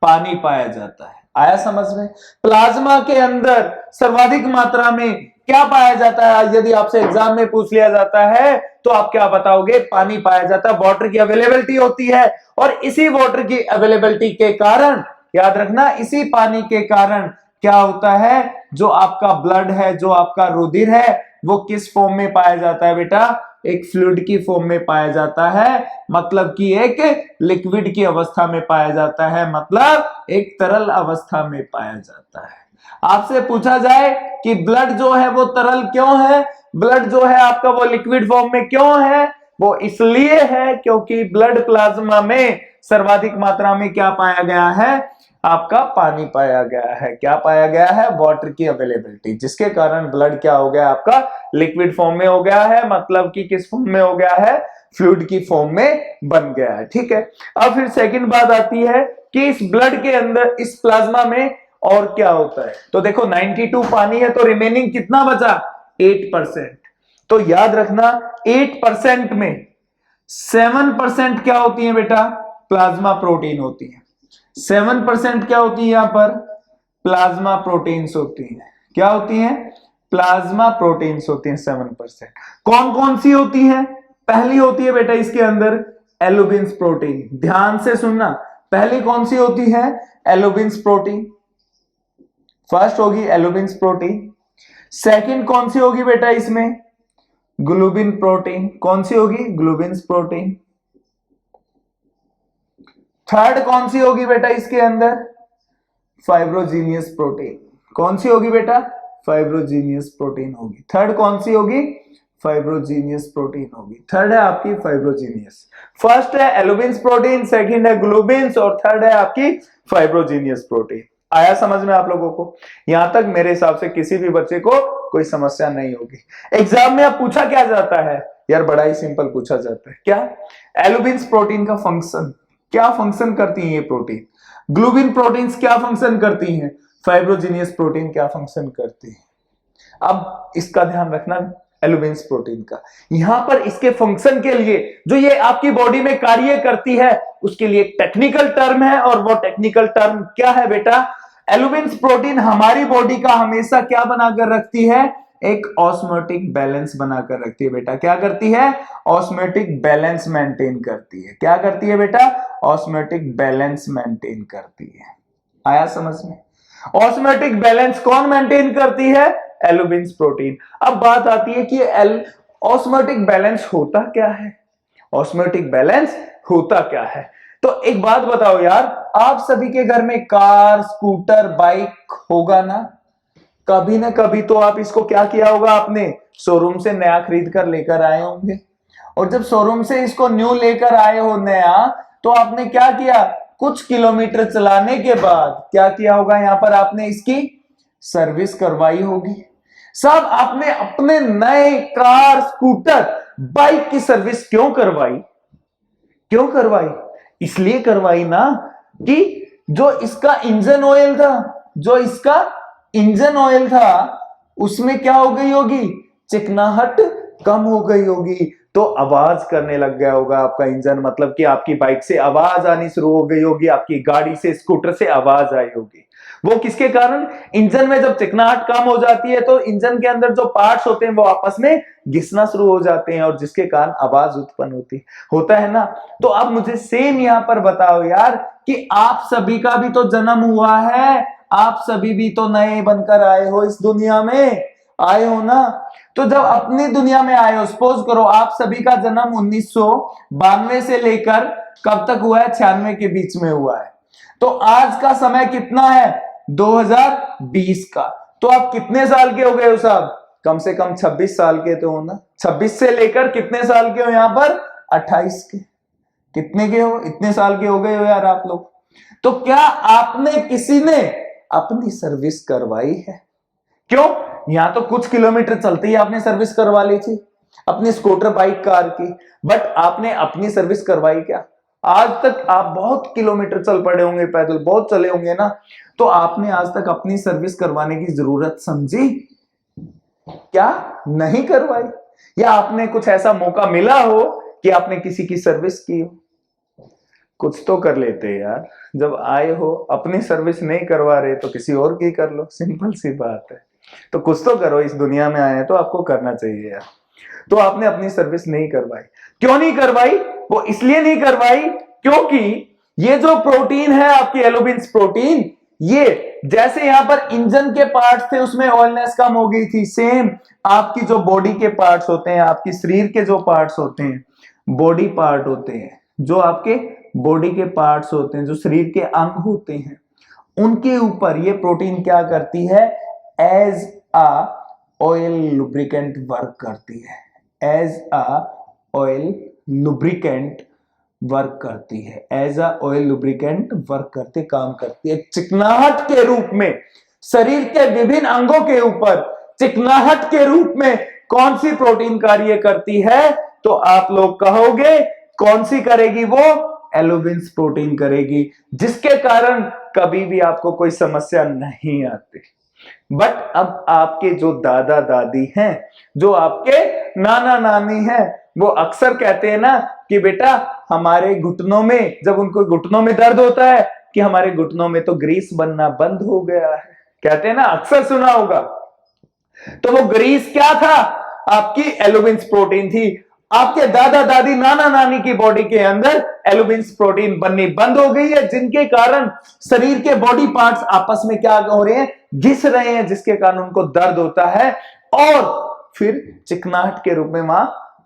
पानी पाया जाता है। आया समझ में? प्लाज्मा के अंदर सर्वाधिक मात्रा में क्या पाया जाता है? यदि आपसे एग्जाम में पूछ लिया जाता है तो आप क्या बताओगे? पानी पाया जाता है, वाटर की अवेलेबिलिटी होती है। और इसी वाटर की अवेलेबिलिटी के कारण, याद रखना, इसी पानी के कारण क्या होता है, जो आपका ब्लड है, जो आपका रुधिर है, वो किस फॉर्म में पाया जाता है बेटा? एक फ्लूइड की फॉर्म में पाया जाता है, मतलब कि एक लिक्विड की अवस्था में पाया जाता है, मतलब एक तरल अवस्था में पाया जाता है। आपसे पूछा जाए कि ब्लड जो है वो तरल क्यों है, ब्लड जो है आपका वो लिक्विड फॉर्म में क्यों है? वो इसलिए है क्योंकि ब्लड प्लाज्मा में सर्वाधिक मात्रा में क्या पाया गया है? आपका पानी पाया गया है। क्या पाया गया है? वाटर की अवेलेबिलिटी, जिसके कारण ब्लड क्या हो गया? आपका लिक्विड फॉर्म में हो गया है, मतलब कि किस फॉर्म में हो गया है? फ्लूइड की फॉर्म में बन गया है। ठीक है, अब फिर सेकंड बात आती है कि इस ब्लड के अंदर, इस प्लाज्मा में और क्या होता है? तो देखो 92 पानी है, तो रिमेनिंग कितना बचा? 8%। तो याद रखना 8% में 7% क्या होती है बेटा? प्लाज्मा प्रोटीन होती है। 7% क्या होती है? यहां पर प्लाज्मा प्रोटीन्स होती है। क्या होती है? प्लाज्मा प्रोटीन्स होती है 7%। कौन कौन सी होती है? पहली होती है बेटा इसके अंदर एल्बुमिन प्रोटीन। ध्यान से सुनना, पहली कौन सी होती है? Albumin protein. फर्स्ट होगी एल्बुमिन प्रोटीन। सेकंड कौन सी होगी बेटा इसमें? Globin protein. कौन सी होगी? Globin protein. थर्ड कौन सी होगी बेटा इसके अंदर? फाइब्रोजीनियस प्रोटीन। कौन सी होगी बेटा? फाइब्रोजीनियस प्रोटीन होगी। थर्ड कौन सी होगी? फाइब्रोजीनियस प्रोटीन होगी। थर्ड है आपकी फाइब्रोजीनियस। फर्स्ट है एल्बुमिन प्रोटीन, सेकंड है ग्लोबिन और थर्ड है आपकी फाइब्रोजीनियस प्रोटीन। आया समझ में आप लोगों को? यहां तक मेरे हिसाब से किसी भी बच्चे को कोई समस्या नहीं होगी। एग्जाम में अब पूछा क्या जाता है यार? बड़ा ही सिंपल पूछा जाता है। क्या? एल्बुमिन प्रोटीन का फंक्शन, क्या फंक्शन करती है ये प्रोटीन? ग्लोबिन प्रोटीन्स क्या फंक्शन करती हैं? फाइब्रोजीनियस प्रोटीन क्या फंक्शन करती है? अब इसका ध्यान रखना एल्बुमिन प्रोटीन का। यहां पर इसके फंक्शन के लिए जो ये आपकी बॉडी में कार्य करती है, उसके लिए एक टेक्निकल टर्म है, और वो टेक्निकल टर्म क्या है बेटा? एल्बुमिन प्रोटीन हमारी बॉडी का हमेशा क्या बनाकर रखती है? एक ऑस्मोटिक बैलेंस बनाकर रखती है बेटा। क्या करती है? ऑस्मोटिक बैलेंस मेंटेन करती है। क्या करती है बेटा? ऑस्मोटिक बैलेंस मेंटेन करती है। आया समझ में? ऑस्मोटिक बैलेंस कौन मेंटेन करती है? Albumin protein. अब बात आती है कि ऑस्मोटिक बैलेंस होता क्या है? ऑस्मोटिक बैलेंस होता क्या है? तो एक बात बताओ यार, आप सभी के घर में कार, स्कूटर, बाइक होगा ना? कभी ना कभी तो आप इसको क्या किया होगा? आपने शोरूम से नया खरीद कर लेकर आए होंगे, और जब शोरूम से इसको न्यू लेकर आए हो नया, तो आपने क्या किया? कुछ किलोमीटर चलाने के बाद क्या किया होगा? यहां पर आपने इसकी सर्विस करवाई होगी। सब आपने अपने नए कार, स्कूटर, बाइक की सर्विस क्यों करवाई? क्यों करवाई? इसलिए करवाई ना कि जो इसका इंजन ऑयल था, जो इसका इंजन ऑयल था, उसमें क्या हो गई होगी? चिकनाहट कम हो गई होगी, तो आवाज करने लग गया होगा आपका इंजन, मतलब कि आपकी बाइक से आवाज आनी शुरू हो गई होगी, आपकी गाड़ी से, स्कूटर से आवाज आई होगी। वो किसके कारण? इंजन में जब चिकनाहट कम हो जाती है तो इंजन के अंदर जो पार्ट्स होते हैं वो आपस में घिसना शुरू हो जाते हैं, और जिसके कारण आवाज उत्पन्न होता है ना। तो अब मुझे सेम यहां पर बताओ यार कि आप सभी का भी तो जन्म हुआ है, आप सभी भी तो नए बनकर आए हो, इस दुनिया में आए हो ना। तो जब अपनी दुनिया में आए हो, सपोज करो आप सभी का जन्म 1992 से लेकर कब तक हुआ है? 96 के बीच में हुआ है। तो आज का समय कितना है? 2020 का। तो आप कितने साल के हो गए हो साहब? कम से कम 26 साल के तो हो ना। 26 से लेकर कितने साल के हो यहां पर? 28 के। कितने के हो? इतने साल के हो गए हो यार आप लोग। तो क्या आपने, किसी ने अपनी सर्विस करवाई है? क्यों? यहां तो कुछ किलोमीटर चलते ही आपने सर्विस करवा ली थी अपनी स्कूटर, बाइक, कार की, बट आपने अपनी सर्विस करवाई क्या? आज तक आप बहुत किलोमीटर चल पड़े होंगे, पैदल बहुत चले होंगे ना, तो आपने आज तक अपनी सर्विस करवाने की जरूरत समझी? क्या नहीं करवाई? या आपने कुछ ऐसा मौका मिला हो कि आपने किसी की सर्विस की हो? कुछ तो कर लेते यार, जब आए हो अपनी सर्विस नहीं करवा रहे तो किसी और की कर लो, सिंपल सी बात है। तो कुछ तो करो, इस दुनिया में आए हैं तो आपको करना चाहिए यार। तो आपने अपनी सर्विस नहीं करवाई। क्यों नहीं करवाई? वो इसलिए नहीं करवाई क्योंकि ये जो प्रोटीन है आपकी एलोबिन्स प्रोटीन, ये जैसे यहां पर इंजन के पार्ट्स थे उसमें ऑयलनेस कम हो गई थी, सेम आपकी जो बॉडी के पार्ट्स होते हैं, आपकी शरीर के जो पार्ट्स होते हैं, बॉडी पार्ट होते हैं, जो आपके बॉडी के पार्ट्स होते हैं, जो शरीर के अंग होते हैं, उनके ऊपर ये प्रोटीन क्या करती है? As a oil lubricant work करती है। As a oil lubricant work करती है। As a oil lubricant work करते काम करती है, चिकनाहट के रूप में शरीर के विभिन्न अंगों के ऊपर चिकनाहट के रूप में कौन सी प्रोटीन कार्य करती है? तो आप लोग कहोगे कौन सी करेगी? वो एलोबिन्स प्रोटीन करेगी, जिसके कारण कभी भी आपको कोई समस्या नहीं आती। बट अब आपके जो दादा दादी हैं, जो आपके नाना नानी हैं, वो अक्सर कहते हैं ना कि बेटा हमारे घुटनों में, जब उनको घुटनों में दर्द होता है, कि हमारे घुटनों में तो ग्रीस बनना बंद हो गया है, कहते हैं ना, अक्सर सुना होगा। तो वो ग्रीस क्या था? आपकी एलोबिन्स प्रोटीन थी। आपके दादा दादी नाना नानी की बॉडी के अंदर एलोबिन्स प्रोटीन बननी बंद हो गई है, जिनके कारण शरीर के बॉडी पार्ट्स आपस में क्या हो रहे हैं? घिस रहे हैं, जिसके कारण उनको दर्द होता है और फिर चिकनाहट के रूप में वहां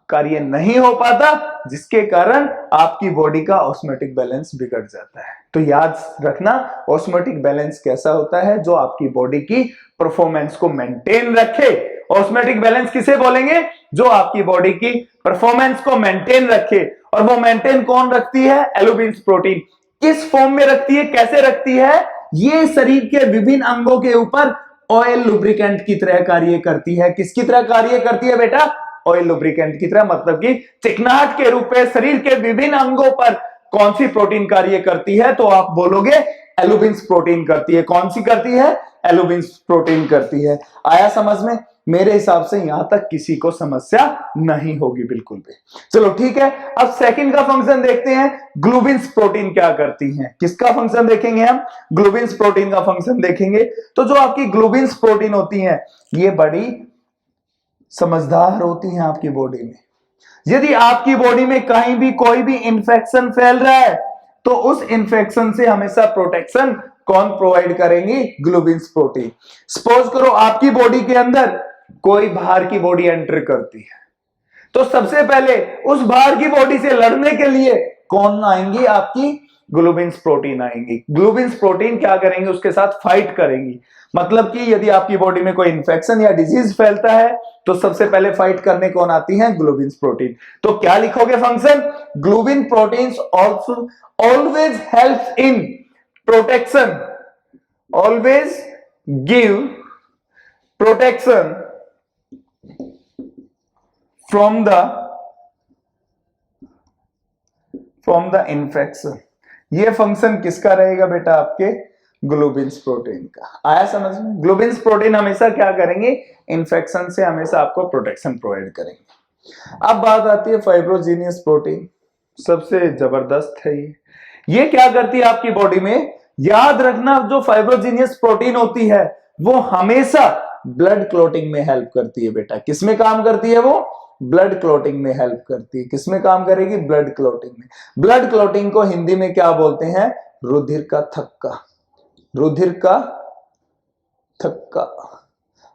कार्य नहीं हो पाता, जिसके कारण आपकी बॉडी का ऑस्मोटिक बैलेंस बिगड़ जाता है। तो याद रखना, ऑस्मोटिक बैलेंस कैसा होता है? जो आपकी बॉडी की परफॉर्मेंस को मेंटेन रखे। ऑस्मोटिक बैलेंस किसे बोलेंगे? जो आपकी बॉडी की परफॉर्मेंस को मेंटेन रखे। और वो मेंटेन कौन रखती है? एलोबिन्स प्रोटीन। किस फॉर्म में रखती है? कैसे रखती है? ये शरीर के विभिन्न अंगों के ऊपर ऑयल लुब्रिकेंट की तरह कार्य करती है। किसकी तरह कार्य करती है बेटा? ऑयल लुब्रिकेंट की तरह, मतलब कि चिकनाहट के रूप में शरीर के विभिन्न अंगों पर कौन सी प्रोटीन कार्य करती है? तो आप बोलोगे एलोबिन्स प्रोटीन करती है। कौन सी करती है? एलोबिन्स प्रोटीन करती है। आया समझ में? मेरे हिसाब से यहां तक किसी को समस्या नहीं होगी बिल्कुल भी। चलो ठीक है, अब सेकंड का फंक्शन देखते हैं, ग्लोबिन्स प्रोटीन क्या करती हैं। किसका फंक्शन देखेंगे हम? ग्लोबिन्स प्रोटीन का फंक्शन देखेंगे। तो जो आपकी ग्लोबिन्स प्रोटीन होती हैं, ये बड़ी समझदार होती हैं आपकी बॉडी में। यदि आपकी बॉडी में कहीं भी कोई भी इंफेक्शन फैल रहा है, तो उस इंफेक्शन से हमेशा प्रोटेक्शन कौन प्रोवाइड करेंगी? ग्लोबिन्स प्रोटीन। सपोज करो आपकी बॉडी के अंदर कोई बाहर की बॉडी एंटर करती है, तो सबसे पहले उस बाहर की बॉडी से लड़ने के लिए कौन आएंगी? आपकी ग्लोबिन्स प्रोटीन आएंगी। ग्लोबिन्स प्रोटीन क्या करेंगे? उसके साथ फाइट करेंगी। मतलब कि यदि आपकी बॉडी में कोई इंफेक्शन या डिजीज फैलता है, तो सबसे पहले फाइट करने कौन आती है? ग्लोबिन्स प्रोटीन। तो क्या लिखोगे function? Globin proteins also always helps in protection, always give protection from the infection. ये फंक्शन किसका रहेगा बेटा? आपके ग्लोबिन्स प्रोटीन का। आया समझ में? ग्लोबिन्स प्रोटीन हमेशा क्या करेंगे? इंफेक्शन से हमेशा आपको प्रोटेक्शन प्रोवाइड करेंगे। अब बात आती है फाइब्रोजीनियस प्रोटीन, सबसे जबरदस्त है ये क्या करती है आपकी बॉडी में? याद रखना, जो फाइब्रोजीनियस प्रोटीन होती है वो हमेशा ब्लड क्लॉटिंग में हेल्प करती है बेटा। किसमें काम करती है वो? ब्लड क्लॉटिंग में हेल्प करती है। किसमें काम करेगी? ब्लड क्लॉटिंग में। ब्लड क्लॉटिंग को हिंदी में क्या बोलते हैं? रुधिर का थक्का। रुधिर का थक्का।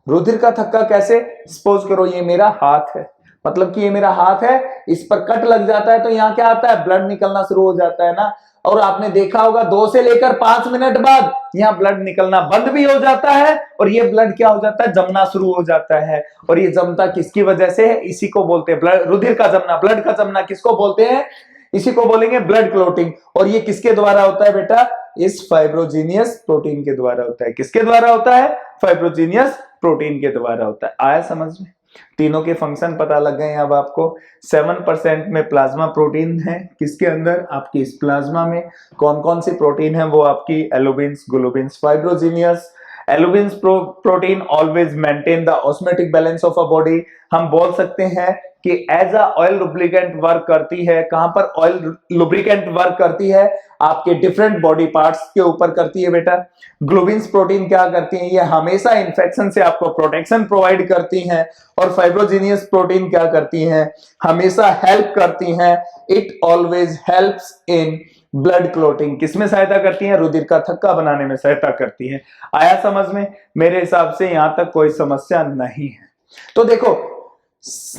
रुधिर का थक्का कैसे? सपोज करो ये मेरा हाथ है, मतलब कि ये मेरा हाथ है, इस पर कट लग जाता है तो यहाँ क्या आता है? ब्लड निकलना शुरू हो जाता है ना। और आपने देखा होगा 2 से लेकर 5 मिनट बाद यहाँ ब्लड निकलना बंद भी हो जाता है और ये ब्लड क्या हो जाता है? जमना शुरू हो जाता है। और ये जमता किसकी वजह से है? इसी को बोलते हैं ब्लड, रुधिर का जमना, ब्लड का जमना किसको बोलते हैं? इसी को बोलेंगे ब्लड क्लॉटिंग। और ये किसके द्वारा होता है बेटा? इस फाइब्रोजीनियस प्रोटीन के द्वारा होता है। किसके द्वारा होता है? फाइब्रोजीनियस प्रोटीन के द्वारा होता है। आया समझ में? तीनों के फंक्शन पता लग गए। अब आपको 7% में प्लाज्मा प्रोटीन है। किसके अंदर? आपकी इस प्लाज्मा में कौन कौन सी प्रोटीन है? वो आपकी albumins, globulins, fibrinogens. Albumins protein always maintain the osmotic balance of a body. हम बोल सकते हैं कि as a oil lubricant work करती है। कहां पर ऑयल लुब्रिकेंट वर्क करती है? आपके डिफरेंट बॉडी पार्ट्स के ऊपर करती है बेटा। ग्लोबिन्स प्रोटीन क्या करती हैं? ये हमेशा इंफेक्शन से आपको प्रोटेक्शन प्रोवाइड करती हैं। और फाइब्रोजीनियस प्रोटीन क्या करती हैं? हमेशा हेल्प करती हैं। It always helps in blood clotting. किसमें सहायता करती हैं? रुधिर का थक्का बनाने में सहायता करती हैं। आया समझ में? मेरे हिसाब से यहां तक कोई समस्या नहीं है। तो देखो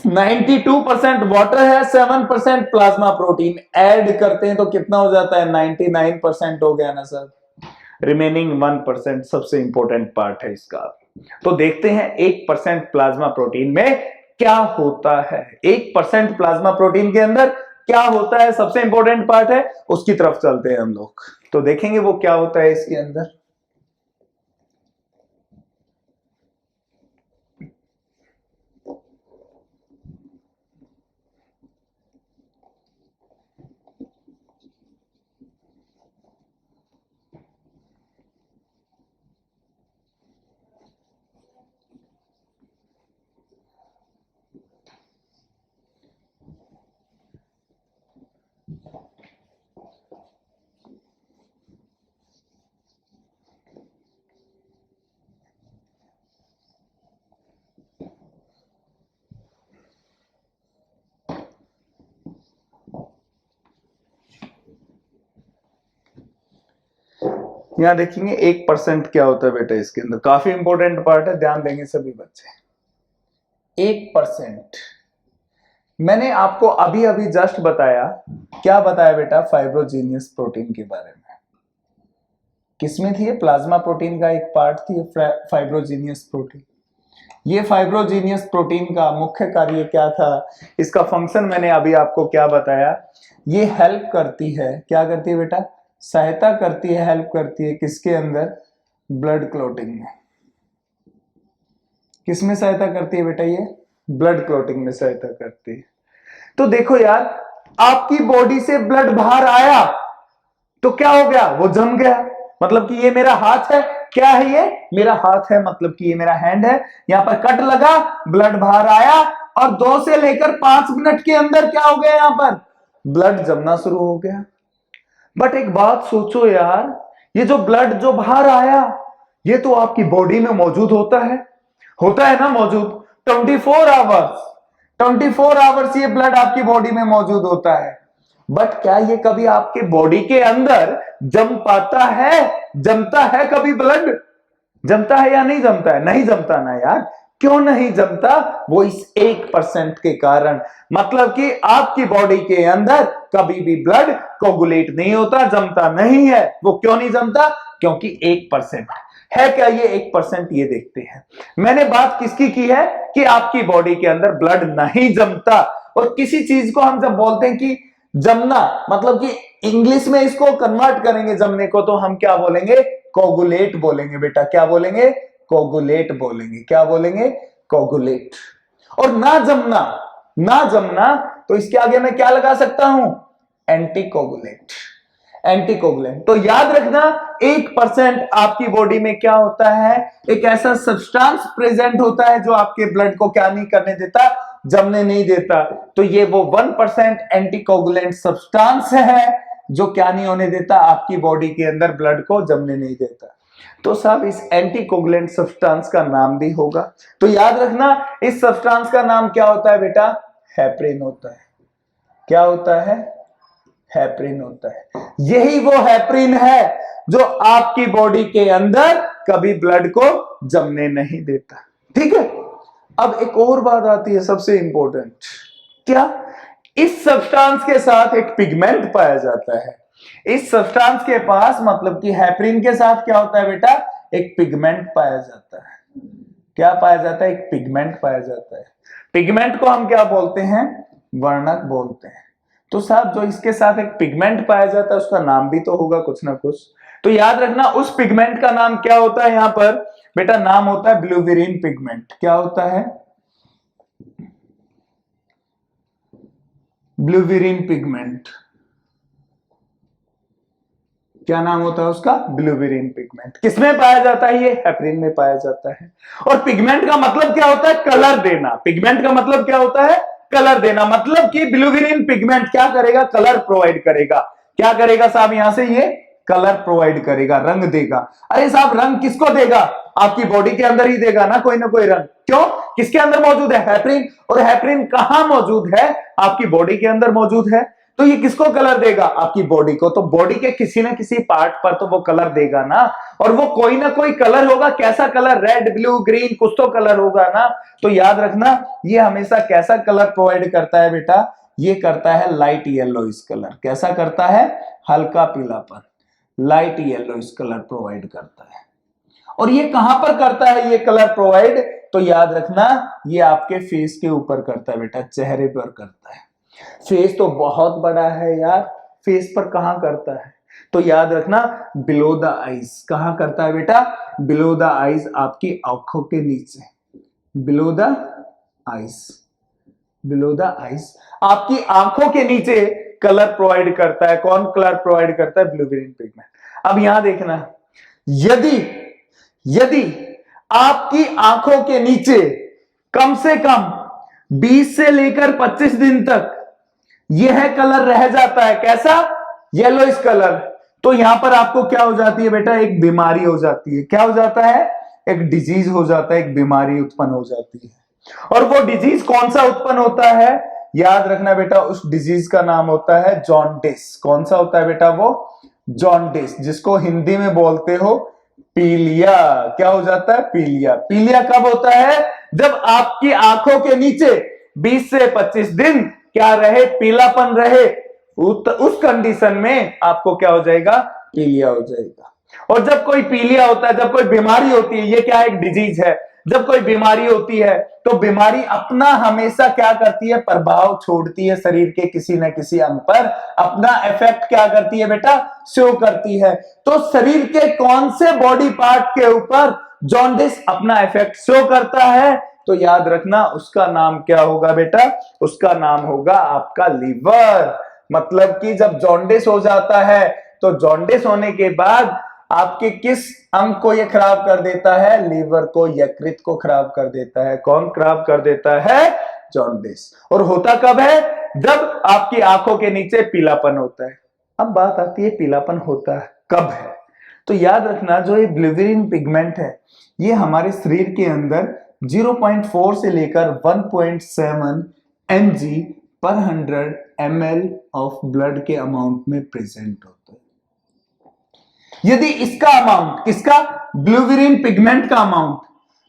92% वाटर है, 7% प्लाज्मा प्रोटीन। ऐड करते हैं तो कितना हो जाता है? 99% हो गया ना सर। रिमेनिंग 1% सबसे इंपॉर्टेंट पार्ट है इसका। तो देखते हैं 1% प्लाज्मा प्रोटीन में क्या होता है। 1% प्लाज्मा प्रोटीन के अंदर क्या होता है, सबसे इंपॉर्टेंट पार्ट है, उसकी तरफ चलते हैं हम लोग। तो देखेंगे वो क्या होता है इसके अंदर। यहां देखेंगे 1% क्या होता है बेटा इसके अंदर। काफी इंपॉर्टेंट पार्ट है, ध्यान देंगे सभी बच्चे। 1% मैंने आपको अभी अभी जस्ट बताया। क्या बताया बेटा? फाइब्रोजीनियस प्रोटीन के बारे में। किसमें थी? प्लाज्मा प्रोटीन का एक पार्ट थी फाइब्रोजीनियस प्रोटीन। ये फाइब्रोजीनियस प्रोटीन का मुख्य कार्य क्या था? इसका फंक्शन मैंने अभी आपको क्या बताया? ये हेल्प करती है। क्या करती है बेटा? सहायता करती है, हेल्प करती है किसके अंदर? ब्लड क्लॉटिंग में। किसमें सहायता करती है बेटा? ये ब्लड क्लॉटिंग में सहायता करती है। तो देखो यार, आपकी बॉडी से ब्लड बाहर आया तो क्या हो गया? वो जम गया। मतलब कि ये मेरा हाथ है। क्या है ये? मेरा हाथ है, मतलब कि ये मेरा हैंड है। यहां पर कट लगा, ब्लड बाहर आया और 2 से लेकर 5 मिनट के अंदर क्या हो गया? यहां पर ब्लड जमना शुरू हो गया। बट एक बात सोचो यार, ये जो ब्लड जो बाहर आया, ये तो आपकी बॉडी में मौजूद होता है ना मौजूद। 24 आवर्स ये ब्लड आपकी बॉडी में मौजूद होता है। बट क्या ये कभी आपके बॉडी के अंदर जम पाता है? जमता है कभी ब्लड? जमता है या नहीं जमता है? नहीं जमता ना यार। क्यों नहीं जमता? वो इस 1% के कारण। मतलब कि आपकी बॉडी के अंदर कभी भी ब्लड कोगुलेट नहीं होता, जमता नहीं है। वो क्यों नहीं जमता? क्योंकि 1% है। क्या ये 1%? ये देखते हैं। मैंने बात किसकी की है? कि आपकी बॉडी के अंदर ब्लड नहीं जमता। और किसी चीज को हम जब बोलते हैं कि जमना, मतलब कि इंग्लिश में इसको कन्वर्ट करेंगे जमने को, तो हम क्या बोलेंगे? कोगुलेट बोलेंगे बेटा। क्या बोलेंगे? कोगुलेट बोलेंगे। क्या बोलेंगे? कोगुलेट। और ना जमना, ना जमना, तो इसके आगे मैं क्या लगा सकता हूं? एंटीकोगुलेट। एंटीकोगुलेंट। तो याद रखना 1% आपकी बॉडी में क्या होता है? एक ऐसा सब्सटेंस प्रेजेंट होता है जो आपके ब्लड को क्या नहीं करने देता? जमने नहीं देता। तो ये वो 1% एंटीकोगुलेंट सब्सटेंस है जो क्या नहीं होने देता? आपकी बॉडी के अंदर ब्लड को जमने नहीं देता। तो साहब इस एंटीकोगुलेंट सब्सटेंस का नाम भी होगा। तो याद रखना इस सब्सटेंस का नाम क्या होता है बेटा? हेपरिन होता है। क्या होता है? हेपरिन होता है। यही वो हेपरिन है जो आपकी बॉडी के अंदर कभी ब्लड को जमने नहीं देता। ठीक है। अब एक और बात आती है सबसे इंपॉर्टेंट। क्या? इस सब्सटेंस के साथ एक पिगमेंट पाया जाता है। इस सब्सटेंस के पास, मतलब कि हेपरिन के साथ क्या होता है बेटा? एक पिगमेंट पाया जाता है। क्या पाया जाता है? एक पिगमेंट पाया जाता है। पिगमेंट को हम क्या बोलते हैं? वर्णक बोलते हैं। तो साहब जो इसके साथ एक पिगमेंट पाया जाता है उसका नाम भी तो होगा कुछ ना कुछ। तो याद रखना उस पिगमेंट का नाम क्या होता है? यहां पर बेटा नाम होता है ब्लूबिरिन पिगमेंट। क्या होता है? ब्लूबिरिन पिगमेंट। क्या नाम होता है उसका? ब्लूबिरिन पिगमेंट। किसमें पाया जाता है? ये हेपरिन में पाया जाता है। और पिगमेंट का मतलब क्या होता है? कलर देना। पिगमेंट का मतलब क्या होता है? कलर देना, मतलब कि बिलिरुबिन पिगमेंट क्या करेगा, कलर प्रोवाइड करेगा। क्या करेगा साहब, यहां से ये कलर प्रोवाइड करेगा, रंग देगा। अरे साहब रंग किसको देगा, आपकी बॉडी के अंदर ही देगा ना कोई रंग। क्यों, किसके अंदर मौजूद है, हेपरिन। और हेपरिन कहां मौजूद है, आपकी बॉडी के अंदर मौजूद है। तो ये किसको कलर देगा, आपकी बॉडी को। तो बॉडी के किसी ना किसी पार्ट पर तो वो कलर देगा ना, और वो कोई ना कोई कलर होगा। कैसा कलर, रेड ब्लू ग्रीन, कुछ तो कलर होगा ना। तो याद रखना ये हमेशा कैसा कलर प्रोवाइड करता है बेटा, ये करता है लाइट येलोइश कलर। कैसा करता है, हल्का पीलापन, लाइट येलोइश कलर प्रोवाइड करता है। और ये कहां पर करता है ये कलर प्रोवाइड, तो याद रखना ये आपके फेस के ऊपर करता है बेटा, चेहरे पर करता है। फेस तो बहुत बड़ा है यार, फेस पर कहां करता है, तो याद रखना बिलो द आईज। कहां करता है बेटा, बिलो द आईज, आपकी आंखों के नीचे, below the eyes, below the eyes, आपकी आंखों के नीचे कलर प्रोवाइड करता है। कौन कलर प्रोवाइड करता है, बिलिरुबिन पिगमेंट। अब यहां देखना, यदि आपकी आंखों के नीचे कम से कम 20 से लेकर 25 दिन तक यह कलर रह जाता है, कैसा, येलोइश कलर, तो यहां पर आपको क्या हो जाती है बेटा, एक बीमारी हो जाती है। क्या हो जाता है, एक डिजीज हो जाता है, एक बीमारी उत्पन्न हो जाती है। और वो डिजीज कौन सा उत्पन्न होता है, याद रखना बेटा, उस डिजीज का नाम होता है जॉन्डिस। कौन सा होता है बेटा, वो जॉन्डिस, जिसको हिंदी में बोलते हो पीलिया। क्या हो जाता है, पीलिया। पीलिया कब होता है, जब आपकी आंखों के नीचे 20 से 25 दिन क्या रहे, पीलापन रहे। उस कंडीशन में आपको क्या हो जाएगा, पीलिया हो जाएगा। और जब कोई पीलिया होता है, जब कोई बीमारी होती है, ये क्या एक डिजीज है, जब कोई बीमारी होती है तो बीमारी अपना हमेशा क्या करती है, प्रभाव छोड़ती है शरीर के किसी न किसी अंग पर, अपना इफेक्ट क्या करती है बेटा, शो करती है। तो शरीर के कौन से बॉडी पार्ट के ऊपर जॉन्डिस अपना इफेक्ट शो करता है, तो याद रखना उसका नाम क्या होगा बेटा, उसका नाम होगा आपका लीवर। मतलब कि जब जॉन्डिस हो जाता है तो जॉन्डिस होने के बाद आपके किस अंग को ये खराब कर देता है, लीवर को, यकृत को खराब कर देता है। कौन खराब कर देता है, जॉन्डिस। और होता कब है, जब आपकी आंखों के नीचे पीलापन होता है। अब बात आती है पीलापन होता है कब है, तो याद रखना जो ये बिलिरुबिन पिगमेंट है ये हमारे शरीर के अंदर 0.4 से लेकर 1.7 mg पर 100 ml ऑफ ब्लड के अमाउंट में प्रेजेंट होता है। यदि इसका अमाउंट, किसका, बिलिरुबिन पिगमेंट का अमाउंट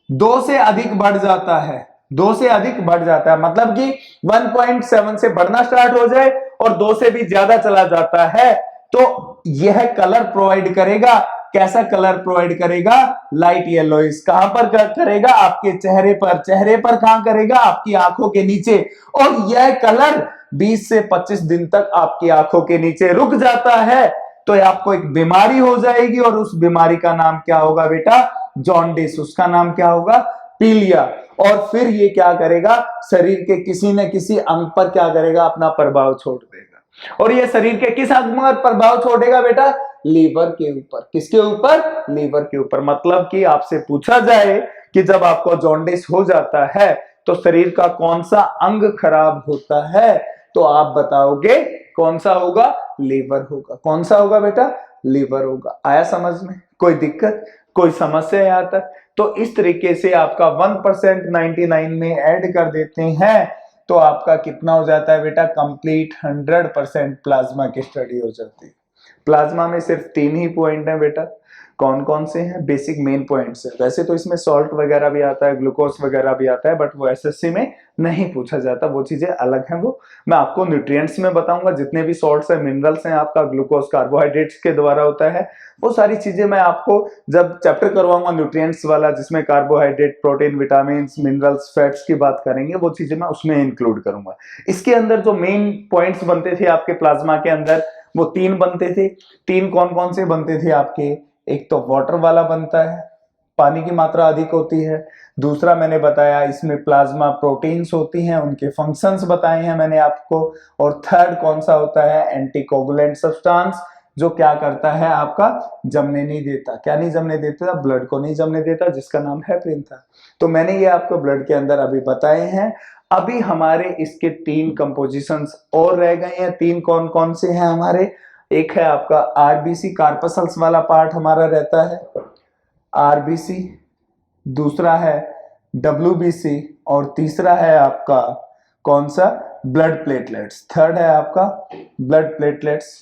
2 से अधिक बढ़ जाता है, 2 से अधिक बढ़ जाता है, मतलब कि 1.7 से बढ़ना स्टार्ट हो जाए और 2 से भी ज्यादा चला जाता है, तो यह कलर प्रोवाइड करेगा। कैसा कलर प्रोवाइड करेगा, लाइट येलोइश। कहां पर करेगा, आपके चेहरे पर। चेहरे पर कहां करेगा, आपकी आंखों के नीचे। और यह कलर 20 से 25 दिन तक आपकी आंखों के नीचे रुक जाता है तो आपको एक बीमारी हो जाएगी, और उस बीमारी का नाम क्या होगा बेटा, जॉन्डिस। उसका नाम क्या होगा, पीलिया। और फिर ये क्या करेगा, शरीर के किसी न किसी अंग पर क्या करेगा, अपना प्रभाव छोड़ देगा। और ये शरीर के किस अंग पर प्रभाव छोड़ेगा बेटा, लीवर के ऊपर। किसके ऊपर, लीवर के ऊपर। मतलब कि आपसे पूछा जाए कि जब आपको जॉन्डिस हो जाता है तो शरीर का कौन सा अंग खराब होता है, तो आप बताओगे कौन सा होगा, लीवर होगा। कौन सा होगा बेटा, लीवर होगा। आया समझ में, कोई दिक्कत, कोई समस्या यहाँ तक। तो इस तरीके से आपका 1% 99 में ऐड कर देते हैं तो आपका कितना हो जाता है बेटा, कंप्लीट 100% प्लाज्मा की स्टडी हो जाती है। प्लाज्मा में सिर्फ 3 ही पॉइंट है बेटा, कौन कौन से हैं, बेसिक मेन पॉइंट्स है। वैसे तो इसमें सॉल्ट वगैरह भी आता है, ग्लूकोज वगैरह भी आता है, बट वो एसएससी में नहीं पूछा जाता, वो चीजें अलग हैं। वो मैं आपको न्यूट्रिएंट्स में बताऊंगा, जितने भी सॉल्ट्स हैं, मिनरल्स हैं, आपका ग्लूकोज कार्बोहाइड्रेट्स के द्वारा होता है। वो सारी चीजें मैं आपको जब चैप्टर करवाऊंगा न्यूट्रिएंट्स वाला, जिसमें carbohydrate, protein, vitamin, minerals, fats की बात करेंगे, वो चीजें मैं उसमें इंक्लूड करूंगा। इसके अंदर जो मेन पॉइंट्स बनते थे आपके प्लाज्मा के अंदर, वो 3 बनते थे। 3 कौन कौन से बनते थे आपके, एक तो वाटर वाला बनता है, पानी की मात्रा अधिक होती है। दूसरा मैंने बताया इसमें प्लाज्मा प्रोटीन्स होती हैं, उनके फंक्शंस बताए हैं मैंने आपको। और थर्ड कौन सा होता है, एंटीकोगुलेंट सब्सटेंस, जो क्या करता है आपका जमने नहीं देता। क्या नहीं जमने देता? ब्लड को नहीं जमने देता, जिसका नाम है हेपरिन। तो मैंने ये आपको ब्लड के अंदर अभी बताए हैं। अभी हमारे इसके 3 कंपोजिशंस और रह गए हैं। 3 कौन कौन से हैं हमारे? एक है आपका आरबीसी, कार्पसल्स वाला पार्ट हमारा रहता है आरबीसी, दूसरा है डब्ल्यूबीसी, और तीसरा है आपका कौन सा? Blood platelets. थर्ड है आपका ब्लड प्लेटलेट्स।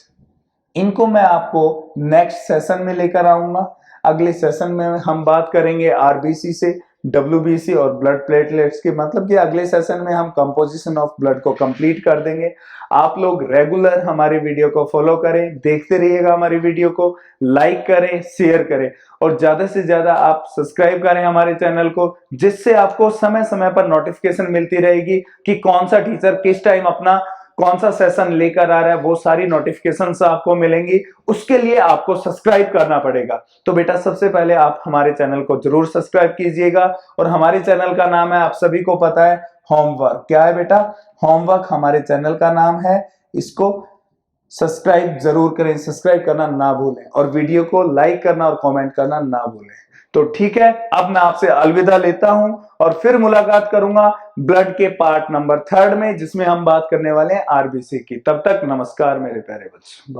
इनको मैं आपको नेक्स्ट सेशन में लेकर आऊंगा। अगले सेशन में हम बात करेंगे आरबीसी से, डब्ल्यूबीसी और ब्लड प्लेटलेट्स की। मतलब कि अगले सेशन में हम कंपोजिशन ऑफ ब्लड को कंप्लीट कर देंगे। आप लोग रेगुलर हमारी वीडियो को फॉलो करें, देखते रहिएगा हमारी वीडियो को, लाइक करें, शेयर करें, और ज्यादा से ज्यादा आप सब्सक्राइब करें हमारे चैनल को, जिससे आपको समय समय पर नोटिफिकेशन मिलती रहेगी कि कौन सा टीचर किस टाइम अपना कौन सा सेशन लेकर आ रहा है। वो सारी नोटिफिकेशंस आपको मिलेंगी। उसके लिए आपको सब्सक्राइब करना पड़ेगा। तो बेटा सबसे पहले आप हमारे चैनल को जरूर सब्सक्राइब कीजिएगा। और हमारे चैनल का नाम है, आप सभी को पता है, होमवर्क। क्या है बेटा? होमवर्क हमारे चैनल का नाम है। इसको सब्सक्राइब जरूर करें, सब्सक्राइब करना ना भूलें, और वीडियो को लाइक करना और कमेंट करना ना भूलें। तो ठीक है, अब मैं आपसे अलविदा लेता हूं और फिर मुलाकात करूंगा ब्लड के पार्ट नंबर 3 में, जिसमें हम बात करने वाले हैं आरबीसी की। तब तक नमस्कार मेरे प्यारे बच्चों।